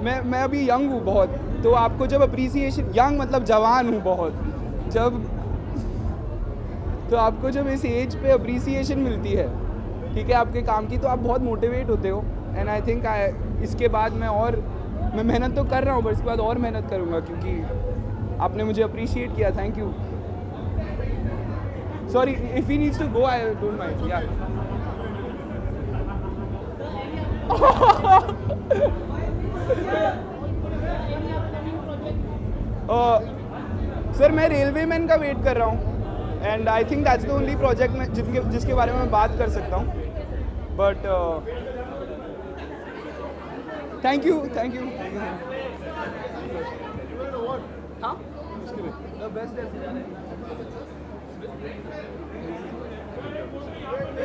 मैं अभी यंग हूँ बहुत, तो आपको जब अप्रिसिएशन, यंग मतलब जवान हूँ बहुत, तो आपको जब इस एज पे अप्रिसिएशन मिलती है, ठीक है, आपके काम की, तो आप बहुत मोटिवेट होते हो। एंड आई थिंक इसके बाद मैं मेहनत तो कर रहा हूँ, पर इसके बाद और मेहनत करूँगा, क्योंकि आपने मुझे अप्रिशिएट किया। Thank you. Sorry if he needs to go, I don't mind. या सर मैं रेलवे मैन का वेट कर रहा हूँ, and I think that's the only project जिसके बारे में मैं बात कर सकता हूँ। But thank you. हाँ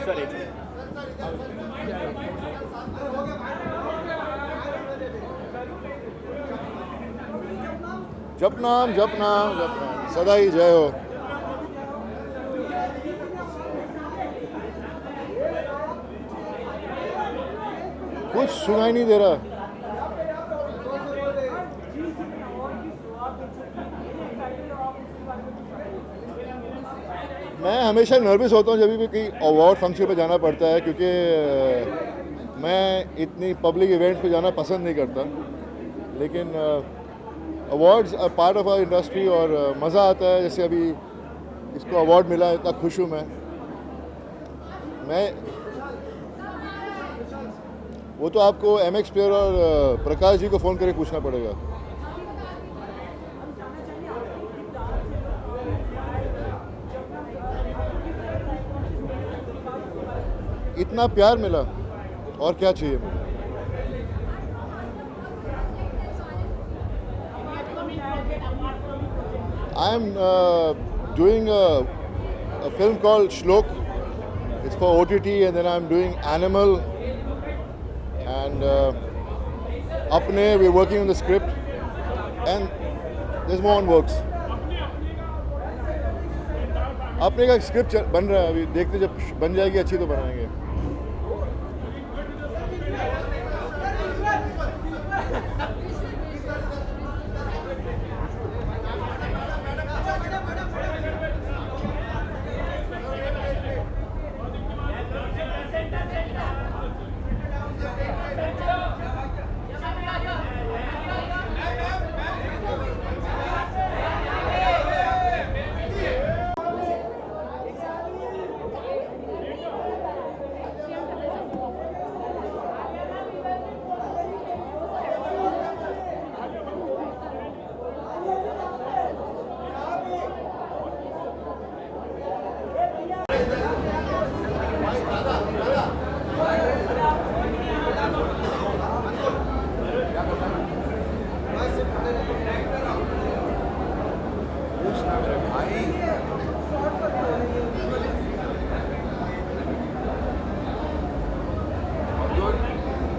सॉरी जप नाम सदा ही जय हो। कुछ सुनाई नहीं दे रहा। मैं हमेशा नर्वस होता हूँ जब भी कहीं अवार्ड फंक्शन पे जाना पड़ता है, क्योंकि मैं इतनी पब्लिक इवेंट्स पे जाना पसंद नहीं करता, लेकिन awards are part of our industry और मज़ा आता है। जैसे अभी इसको अवार्ड मिला, इतना खुश हूँ मैं वो तो आपको MX प्लेयर और प्रकाश जी को फ़ोन करके पूछना पड़ेगा। इतना प्यार मिला और क्या चाहिए मुझे। I am doing a film called Shlok. It's for OTT, and then I'm doing Animal, and Apne, we're working on the script, and there's more on works. अपने का स्क्रिप्ट बन रहा है, अभी देखते जब बन जाएगी अच्छी तो बनाएंगे।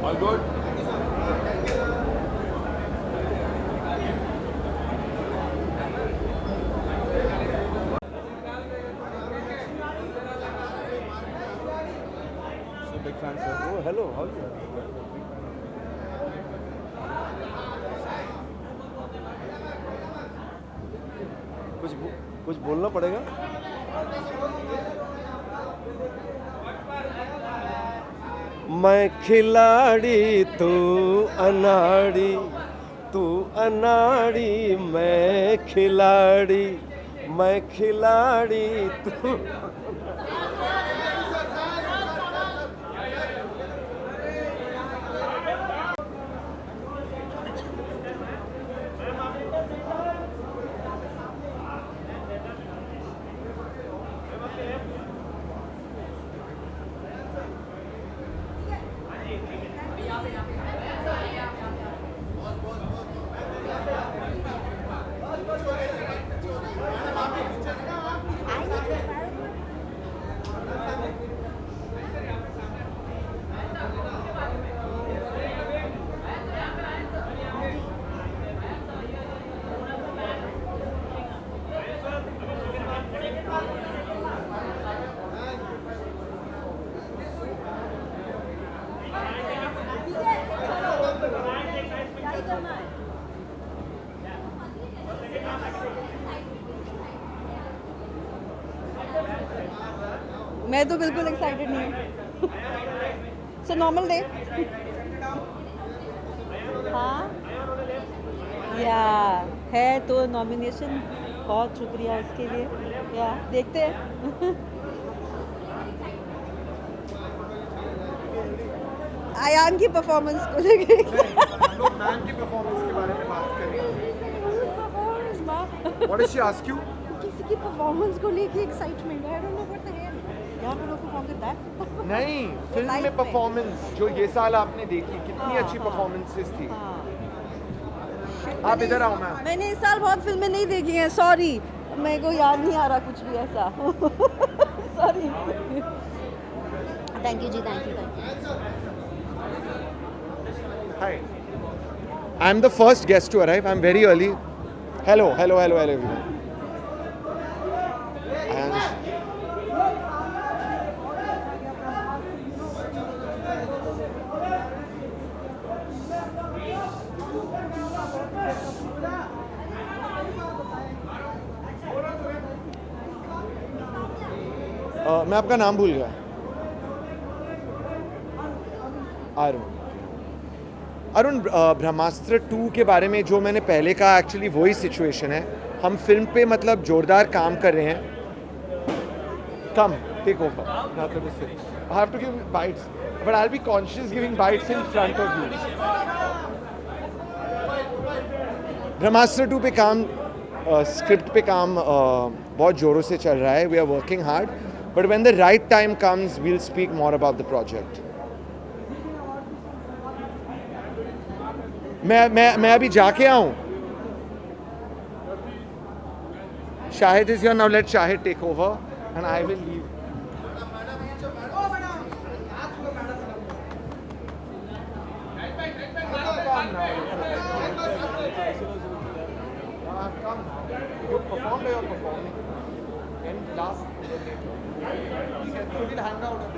All good? So big fan, sir. Oh, hello. How are you? कुछ बोलना पड़ेगा। मैं खिलाड़ी तू अनाड़ी, तू अनाड़ी मैं खिलाड़ी तू। मैं तो बिल्कुल एक्साइटेड नहीं हूँ. So normal day. हाँ या है तो नॉमिनेशन, बहुत शुक्रिया उसके लिए. या देखते हैं. आयान की परफॉर्मेंस को लेके. मैन की परफॉर्मेंस के बारे में बात करें. What did she ask you? किसी की परफॉर्मेंस को लेके excitement. I don't know what the hell. यहाँ पे लोग परफॉर्म करता है. नहीं, फिल्म में परफॉर्मेंस जो ये साल आपने देखी, कितनी अच्छी परफॉर्मेंसेस थी. आप इधर आओ मैम. मैंने इस साल बहुत फिल्में नहीं देखी हैं. सॉरी, मेरे को याद नहीं आ रहा कुछ भी ऐसा. सॉरी. थैंक यू जी. Thank you. Hi. I'm the first guest to arrive. I'm very early. Hello everyone. And मैं आपका नाम भूल गया. अरुण, ब्रह्मास्त्र 2 के बारे में जो मैंने पहले कहा, एक्चुअली वही सिचुएशन है. हम फिल्म पे मतलब जोरदार काम कर रहे हैं. Come take over. I have to give bites, but I'll be conscious giving bites in front of you. ब्रह्मास्त्र 2 पे काम, स्क्रिप्ट पे काम बहुत जोरों से चल रहा है. We are working hard, but when the right time comes we'll speak more about the project. मैं अभी जाके आऊँ. Shahid is here now. Let Shahid take over and I will leave. You performed or you're performing? And last, so we'll hang out a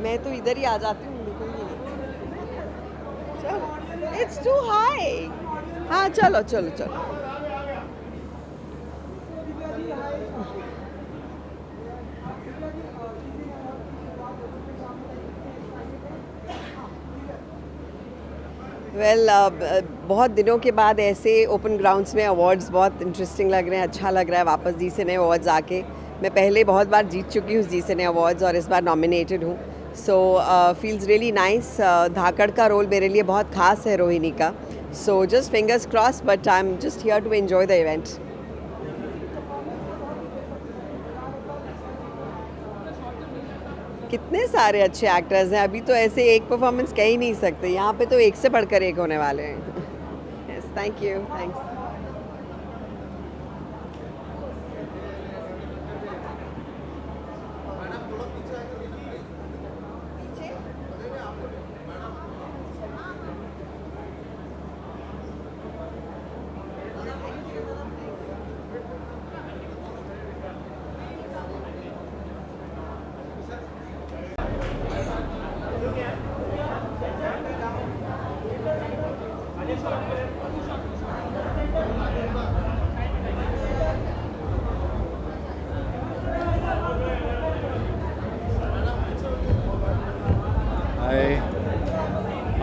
मैं तो इधर ही आ जाती हूँ. It's too high. हाँ चलो चलो चलो. बहुत दिनों के बाद ऐसे ओपन ग्राउंड्स में अवार्ड्स बहुत इंटरेस्टिंग लग रहे हैं. अच्छा लग रहा है वापस जी सिने अवार्ड्स आके. मैं पहले बहुत बार जीत चुकी हूँ जी सिने अवार्ड्स और इस बार नॉमिनेटेड हूँ. So feels really nice. Dhaakad का रोल मेरे लिए बहुत खास है रोहिणी का. So just fingers crossed, but I am just here to enjoy the event. कितने सारे अच्छे एक्टर्स हैं. अभी तो ऐसे एक परफॉर्मेंस कह ही नहीं सकते. यहाँ पे तो एक से बढ़कर एक होने वाले हैं. Yes, thank you. Thanks.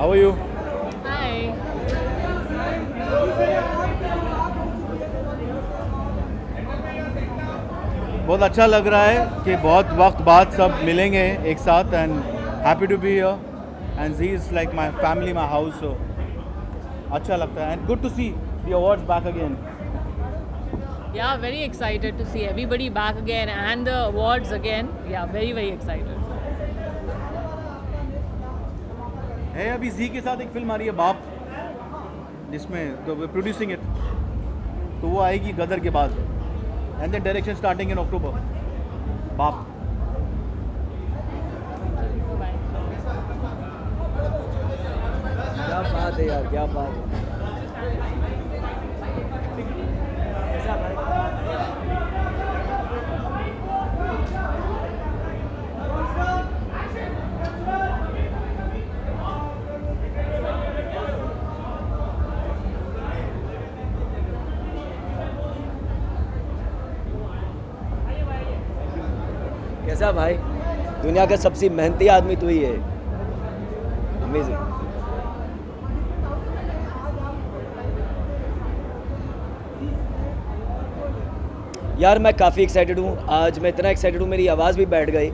How are you? Hi. बहुत अच्छा लग रहा है कि बहुत वक्त बाद सब मिलेंगे एक साथ and happy to be here and Zee is like my family my house so अच्छा लगता है and good to see the awards back again Yeah, very excited to see everybody back again and the awards again. Yeah, very, very excited. है अभी जी के साथ एक फिल्म आ रही है बाप जिसमें तो प्रोड्यूसिंग इट तो वो आएगी गदर के बाद and then direction starting in October बाप क्या बात है यार, क्या बात है। कैसा भाई, दुनिया का सबसे मेहनती आदमी तो ही है। अमेजिंग। यार मैं काफ़ी एक्साइटेड हूँ, आज मैं इतना एक्साइटेड हूँ मेरी आवाज़ भी बैठ गई।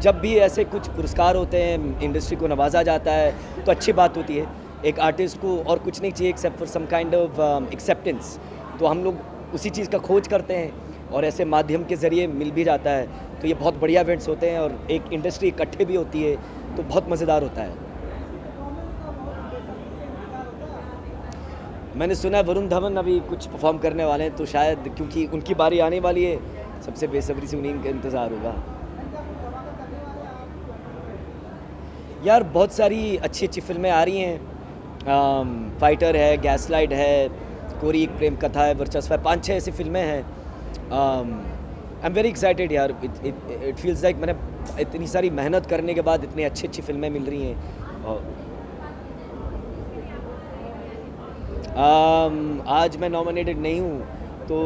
जब भी ऐसे कुछ पुरस्कार होते हैं, इंडस्ट्री को नवाजा जाता है तो अच्छी बात होती है। एक आर्टिस्ट को और कुछ नहीं चाहिए except for some kind of acceptance, तो हम लोग उसी चीज़ का खोज करते हैं और ऐसे माध्यम के ज़रिए मिल भी जाता है। तो ये बहुत बढ़िया इवेंट्स होते हैं और एक इंडस्ट्री इकट्ठे भी होती है तो बहुत मज़ेदार होता है। मैंने सुना है वरुण धवन अभी कुछ परफॉर्म करने वाले हैं, तो शायद क्योंकि उनकी बारी आने वाली है, सबसे बेसब्री से उन्हीं का इंतज़ार होगा। यार बहुत सारी अच्छी अच्छी फिल्में आ रही हैं, फाइटर है, गैसलाइट है, कोरी एक प्रेम कथा है, वर्चस्व है, 5-6 ऐसी फिल्में हैं। आई एम वेरी एक्साइटेड यार, इट फील्स लाइक मैंने इतनी सारी मेहनत करने के बाद इतनी अच्छी अच्छी फिल्में मिल रही हैं। आज मैं नॉमिनेटेड नहीं हूँ तो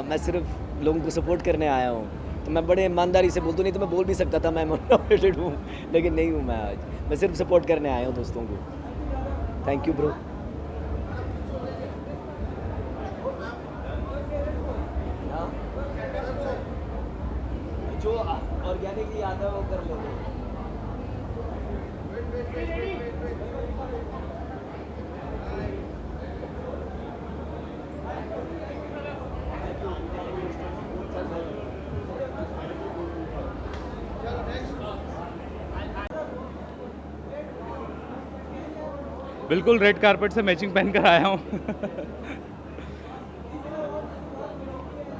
मैं सिर्फ लोगों को सपोर्ट करने आया हूँ, तो मैं बड़े ईमानदारी से बोलता, नहीं तो मैं बोल भी सकता था मैं नॉमिनेटेड हूँ, लेकिन नहीं हूँ मैं आज। मैं सिर्फ सपोर्ट करने आया हूँ दोस्तों को। Thank you bro. जो ऑर्गेनिकली आता है वो कर लोगे। बिल्कुल रेड कारपेट से मैचिंग पहन कर आया हूँ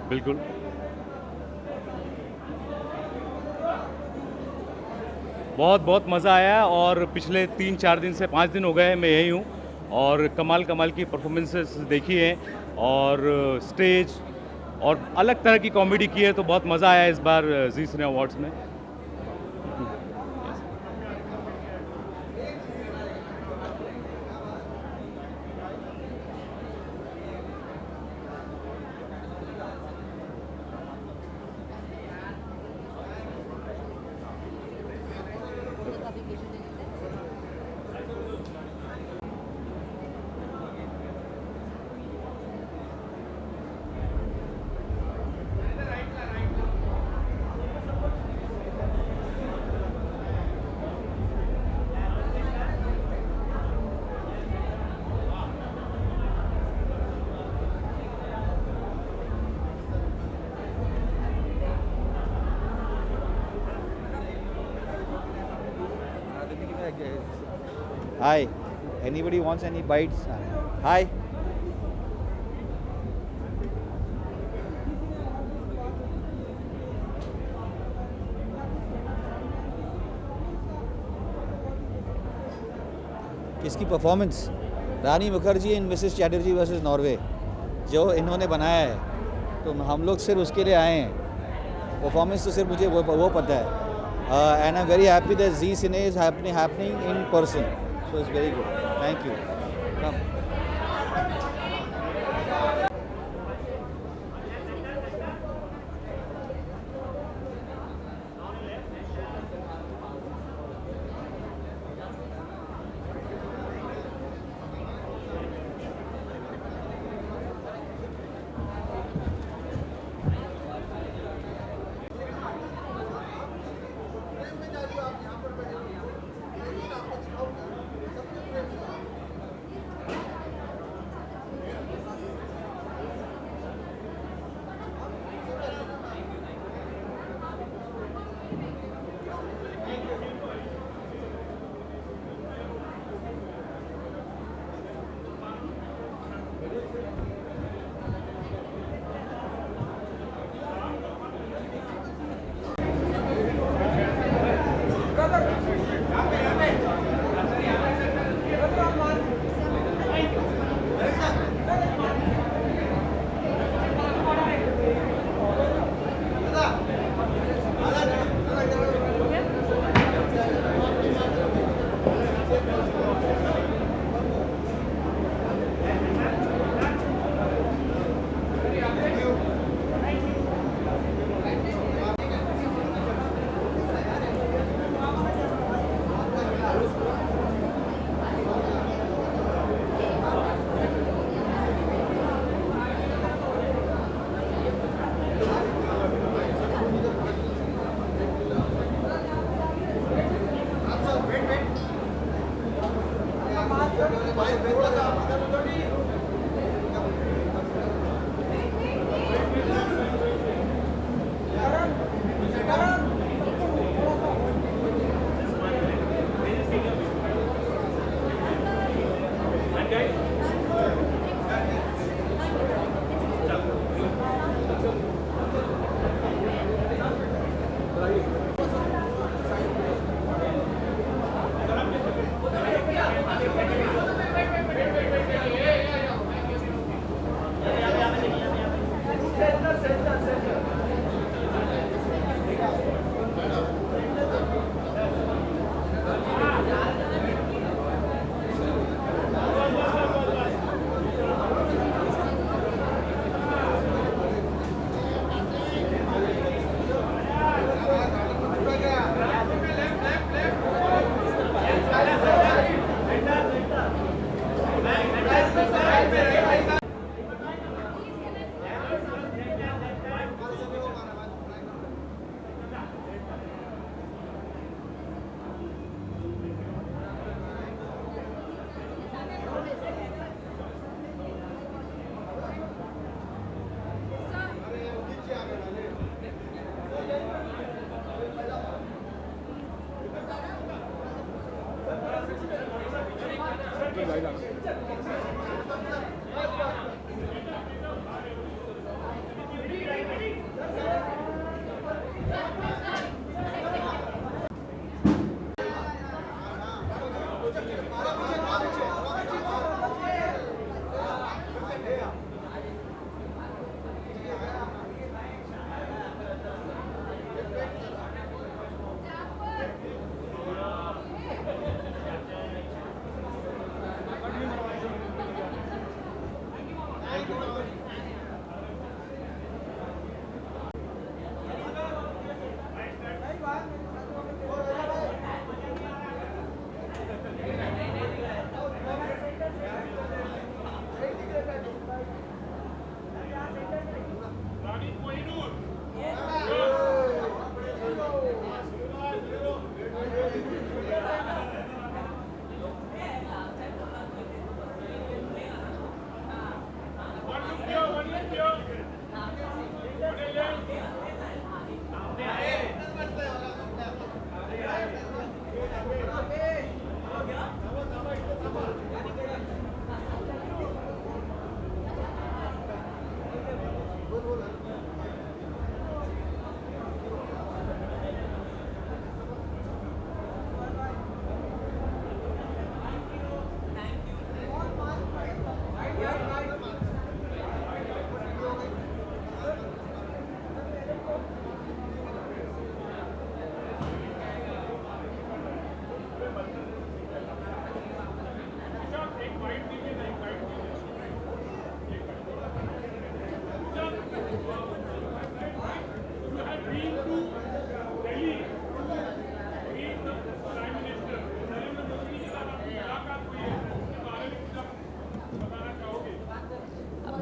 बिल्कुल बहुत बहुत मज़ा आया और पिछले 3-4 दिन से 5 दिन हो गए मैं यही हूँ और कमाल कमाल की परफॉर्मेंसेस देखी है और स्टेज और अलग तरह की कॉमेडी की है, तो बहुत मज़ा आया इस बार जी सिने अवार्ड्स में। Hi, anybody wants any bites? Hi. किसकी performance? Rani Mukherjee and Mrs Chatterjee versus Norway जो इन्होंने बनाया है, तो हम लोग सिर्फ उसके लिए आए हैं। परफॉर्मेंस तो सिर्फ मुझे वो पता है। And I'm very happy that Z Cine is happening in person. So it's very good. Thank you. Come.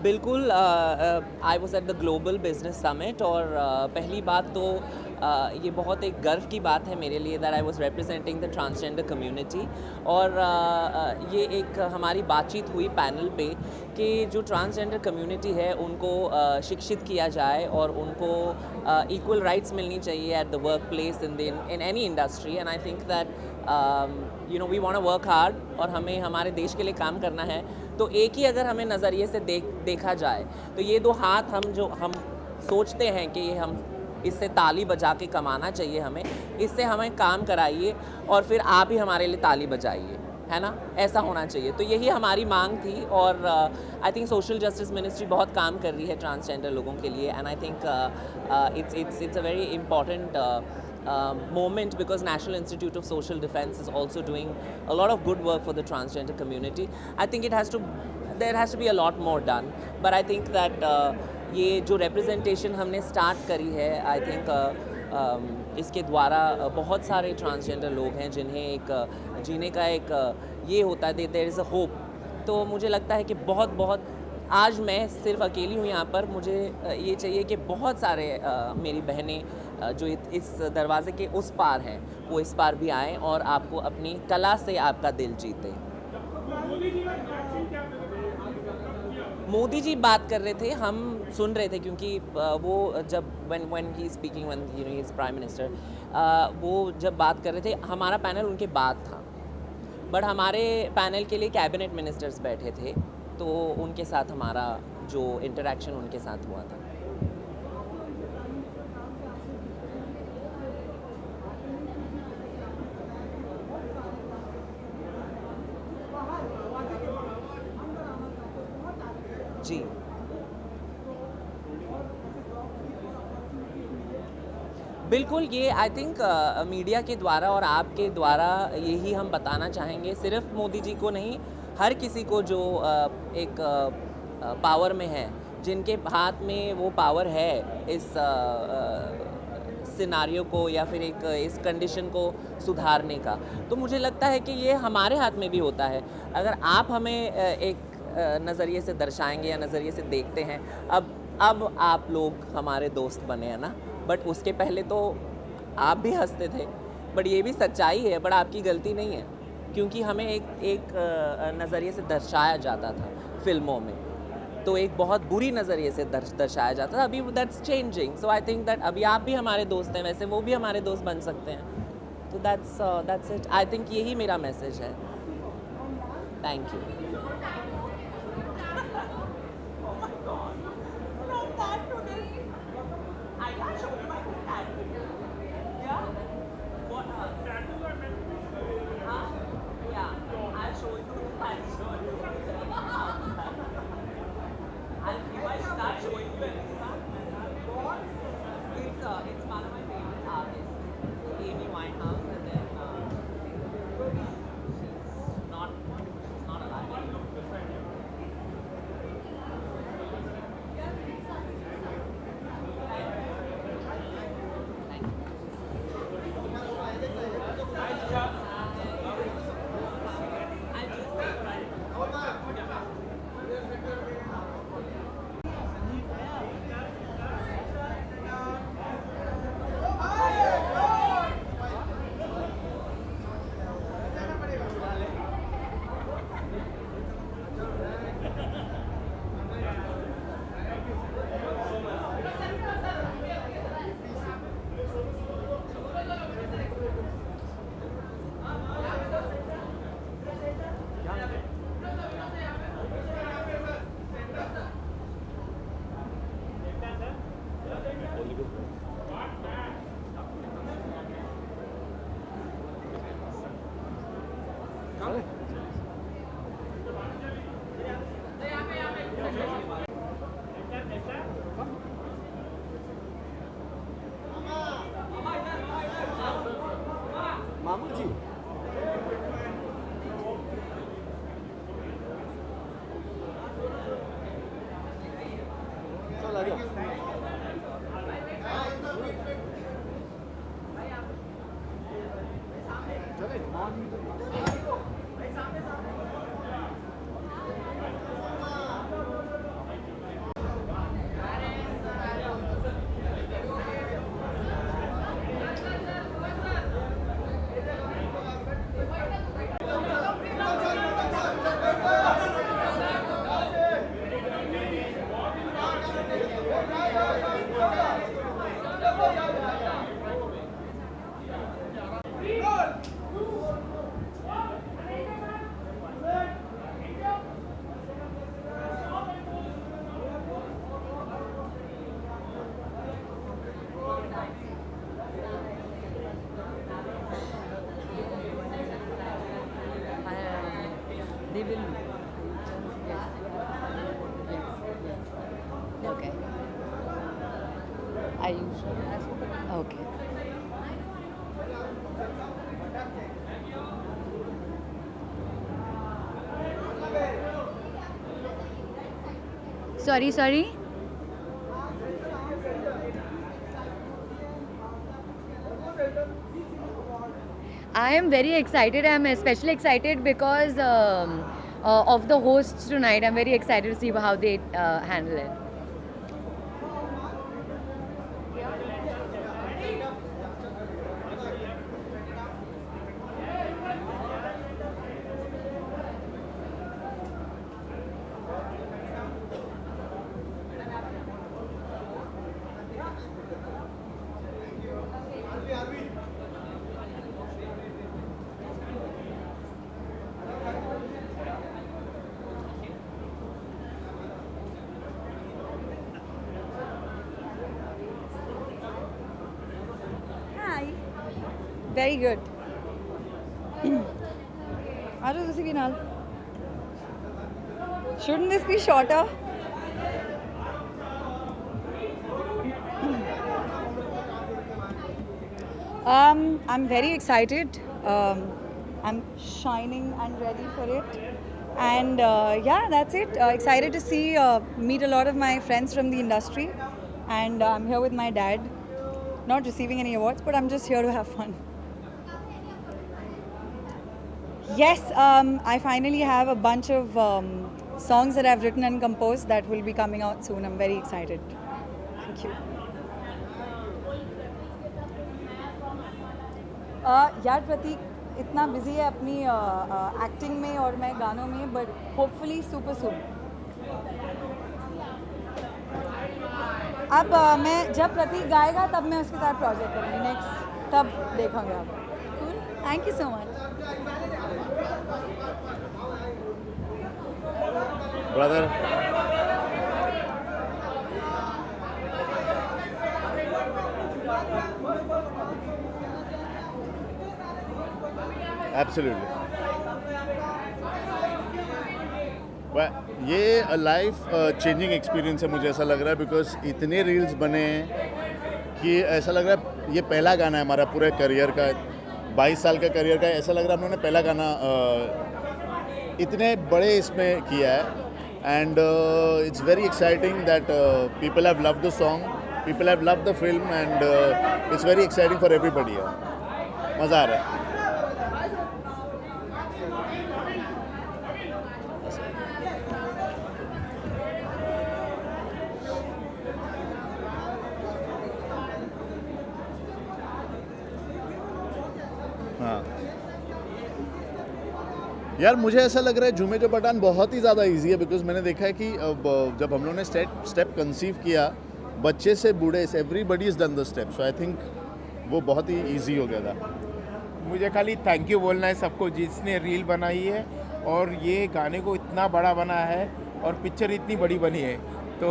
बिल्कुल I was at the global business summit और पहली बात तो ये बहुत एक गर्व की बात है मेरे लिए that I was representing the transgender community और ये एक हमारी बातचीत हुई पैनल पे कि जो ट्रांसजेंडर कम्युनिटी है उनको शिक्षित किया जाए और उनको इक्वल राइट्स मिलनी चाहिए at the work place in any industry and I think that you know we want to work hard और हमें हमारे देश के लिए काम करना है तो एक ही अगर हमें नज़रिए से देखा जाए तो ये दो हाथ हम सोचते हैं कि हम इससे ताली बजा के कमाना चाहिए हमें इससे हमें काम कराइए और फिर आप ही हमारे लिए ताली बजाइए है ना ऐसा होना चाहिए तो यही हमारी मांग थी और I think social justice ministry बहुत काम कर रही है ट्रांसजेंडर लोगों के लिए and I think it's a very important moment because National Institute of Social Defense is also doing a lot of good work for the transgender community. I think there has to be a lot more done, but I think that ये जो representation हमने start करी है I think इसके द्वारा बहुत सारे ट्रांसजेंडर लोग हैं जिन्हें एक जीने का एक ये होता है देयर इज़ अ होप तो मुझे लगता है कि बहुत आज मैं सिर्फ अकेली हूँ यहाँ पर मुझे ये चाहिए कि बहुत सारे मेरी बहनें जो इस दरवाजे के उस पार हैं वो इस पार भी आएँ और आपको अपनी कला से आपका दिल जीते। मोदी जी बात कर रहे थे हम सुन रहे थे क्योंकि वो जब when he is speaking when you know he is prime minister वो जब बात कर रहे थे हमारा पैनल उनके बाद था बट हमारे पैनल के लिए कैबिनेट मिनिस्टर्स बैठे थे तो उनके साथ हमारा जो इंटरेक्शन उनके साथ हुआ था। जी बिल्कुल ये आई थिंक मीडिया के द्वारा और आपके द्वारा यही हम बताना चाहेंगे सिर्फ मोदी जी को नहीं हर किसी को जो एक पावर में है जिनके हाथ में वो पावर है इस सिनारियो को या फिर एक इस कंडीशन को सुधारने का तो मुझे लगता है कि ये हमारे हाथ में भी होता है अगर आप हमें एक नज़रिए से दर्शाएंगे या नज़रिए से देखते हैं अब आप लोग हमारे दोस्त बने हैं ना बट उसके पहले तो आप भी हंसते थे बट ये भी सच्चाई है बट आपकी गलती नहीं है क्योंकि हमें एक नज़रिए से दर्शाया जाता था फिल्मों में तो एक बहुत बुरी नज़रिए से दर्शाया जाता था अभी that's changing so I think that अभी आप भी हमारे दोस्त हैं वैसे वो भी हमारे दोस्त बन सकते हैं तो दैट्स इट आई थिंक यही मेरा मैसेज है Thank you. It's one of my favorite artists, Amy Winehouse, and then she's not alive. मामा जी चल आ जाओ They will. Yes. Yes. Yes. Okay. Are you sure? Okay. Sorry. I am very excited. I'm especially excited because of the hosts tonight. I'm very excited to see how they handle it. Very good. Aru Sinal. Shouldn't this be shorter? I'm very excited. I'm shining and ready for it. And yeah, that's it. Excited to see, meet a lot of my friends from the industry. And I'm here with my dad. Not receiving any awards, but I'm just here to have fun. Yes, I finally have a bunch of songs that I've written and composed that will be coming out soon. I'm very excited. Thank you. यार प्रतीक इतना बिजी है अपनी एक्टिंग में और मैं गानों में, बट होपफुली सुपर सून. अब मैं जब प्रतीक गाएगा तब मैं उसके साथ प्रोजेक्ट करूँगी नेक्स्ट, तब देखेंगे आप. Cool, thank you so much. Brother absolutely ये लाइफ चेंजिंग एक्सपीरियंस है, मुझे ऐसा लग रहा है, बिकॉज इतने रील्स बने हैं कि ऐसा लग रहा है ये पहला गाना है हमारा पूरे करियर का, 22 साल का करियर का। ऐसा लग रहा है हम लोगों ने पहला गाना इतने बड़े इसमें किया है। And it's very exciting that people have loved the song, people have loved the film, and it's very exciting for everybody. मज़ा आ रहा है। हाँ यार, मुझे ऐसा लग रहा है झूमे जो पठान बहुत ही ज़्यादा इजी है, बिकॉज मैंने देखा है कि जब हम लोगों ने स्टेप कंसीव किया, बच्चे से बूढ़े से everybody is done the step, so I think वो बहुत ही इजी हो गया था। मुझे खाली थैंक यू बोलना है सबको जिसने रील बनाई है और ये गाने को इतना बड़ा बना है और पिक्चर इतनी बड़ी बनी है, तो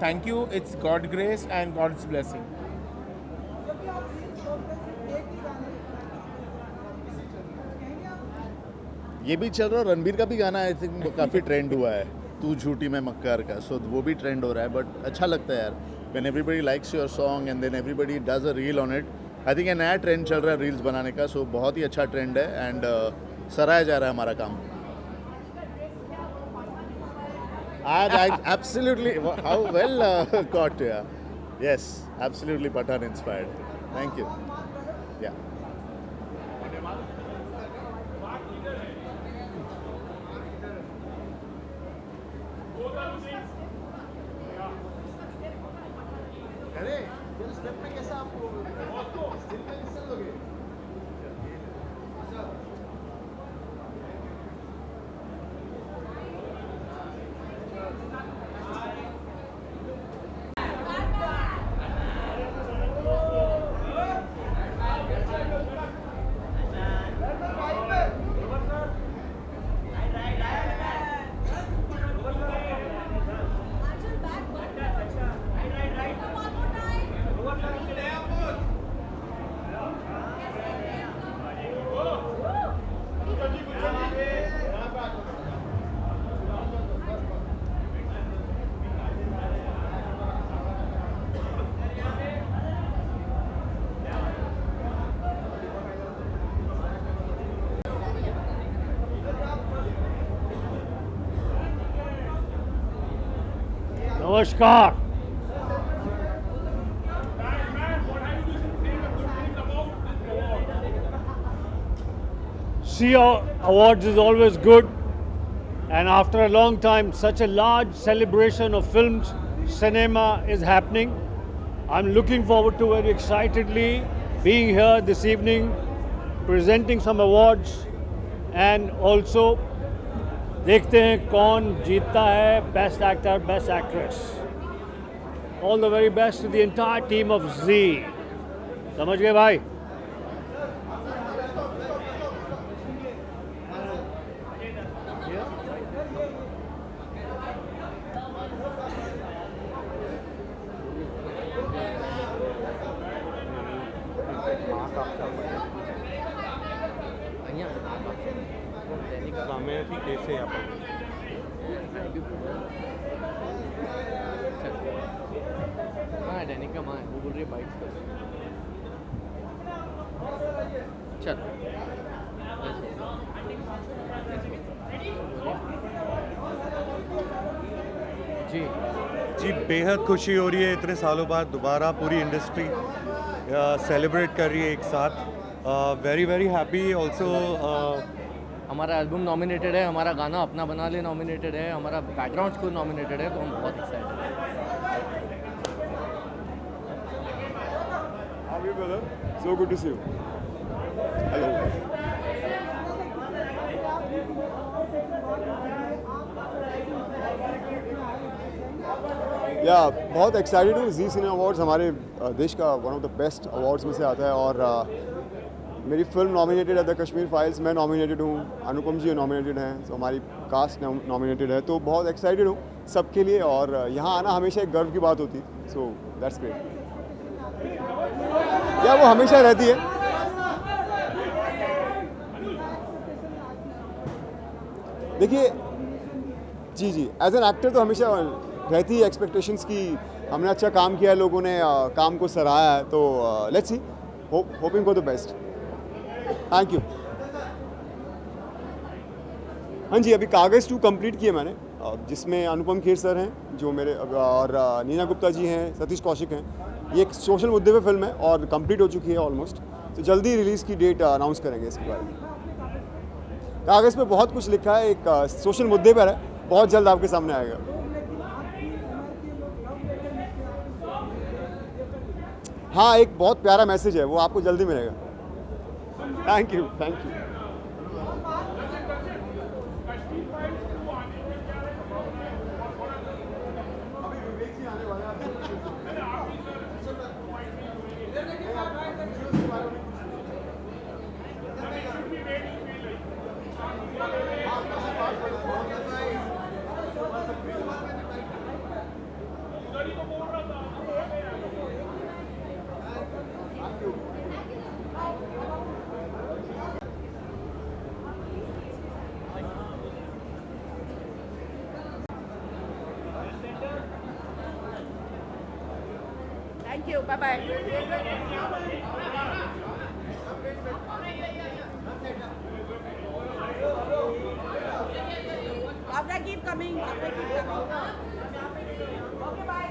thank you, it's God grace and God's blessing. ये भी चल रहा है, रणबीर का भी गाना आई थिंक काफ़ी ट्रेंड हुआ है, तू झूठी में मक्कार का, सो वो भी ट्रेंड हो रहा है। बट अच्छा लगता है यार, when everybody likes your song and then everybody does a reel on it. I think ये नया ट्रेंड चल रहा है रील्स बनाने का, सो बहुत ही अच्छा ट्रेंड है एंड सराहा जा रहा है हमारा काम। आज absolutely how well caught, yes, absolutely Pathan inspired. Thank you. Yeah. नमस्कार। See awards is always good, and after a long time such a large celebration of films, cinema is happening. I'm looking forward to very excitedly being here this evening, presenting some awards, and also देखते हैं कौन जीतता है best actor, best actress. All the very best to the entire team of Zee. समझ गए भाई? कैसे हाँ डैनिक का माँ है, वो बोल रही है बाइक पर। चल जी जी, बेहद खुशी हो रही है इतने सालों बाद दोबारा पूरी इंडस्ट्री सेलिब्रेट कर रही है एक साथ। Very very happy also. हमारा एल्बम नॉमिनेटेड है, हमारा गाना अपना बना ले नॉमिनेटेड है, हमारा बैकग्राउंड स्कोर नॉमिनेटेड है, तो हम बहुत एक्साइटेड हैं। Hi brother, so good to see you. Hello. या बहुत एक्साइटेड हूँ। जी सिने अवार्ड्स हमारे देश का one of the best awards में से आता है और मेरी फिल्म नॉमिनेटेड है द कश्मीर फाइल्स, मैं नॉमिनेटेड हूँ, अनुपम जी नॉमिनेटेड हैं, तो हमारी कास्ट नॉमिनेटेड है, तो बहुत एक्साइटेड हूँ सबके लिए। और यहाँ आना हमेशा एक गर्व की बात होती है, सो दैट्स ग्रेट। या वो हमेशा रहती है। देखिए जी एज एन एक्टर तो हमेशा रहती है एक्सपेक्टेशंस की हमने अच्छा काम किया है, लोगों ने काम को सराहा है, तो let's see, hopping for the best. Thank you. हाँ जी, अभी कागज़ 2 कंप्लीट किए मैंने, जिसमें अनुपम खेर सर हैं जो मेरे, और नीना गुप्ता जी हैं, सतीश कौशिक हैं। ये एक सोशल मुद्दे पे फिल्म है और कंप्लीट हो चुकी है ऑलमोस्ट, तो जल्दी रिलीज़ की डेट अनाउंस करेंगे इसके बारे में। कागज़ पे बहुत कुछ लिखा है, एक सोशल मुद्दे पर है, बहुत जल्द आपके सामने आएगा। हाँ, एक बहुत प्यारा मैसेज है, वो आपको जल्दी मिलेगा। Thank you, thank you. Thank you. Bye-bye. After keep coming. After keep coming. Okay, bye.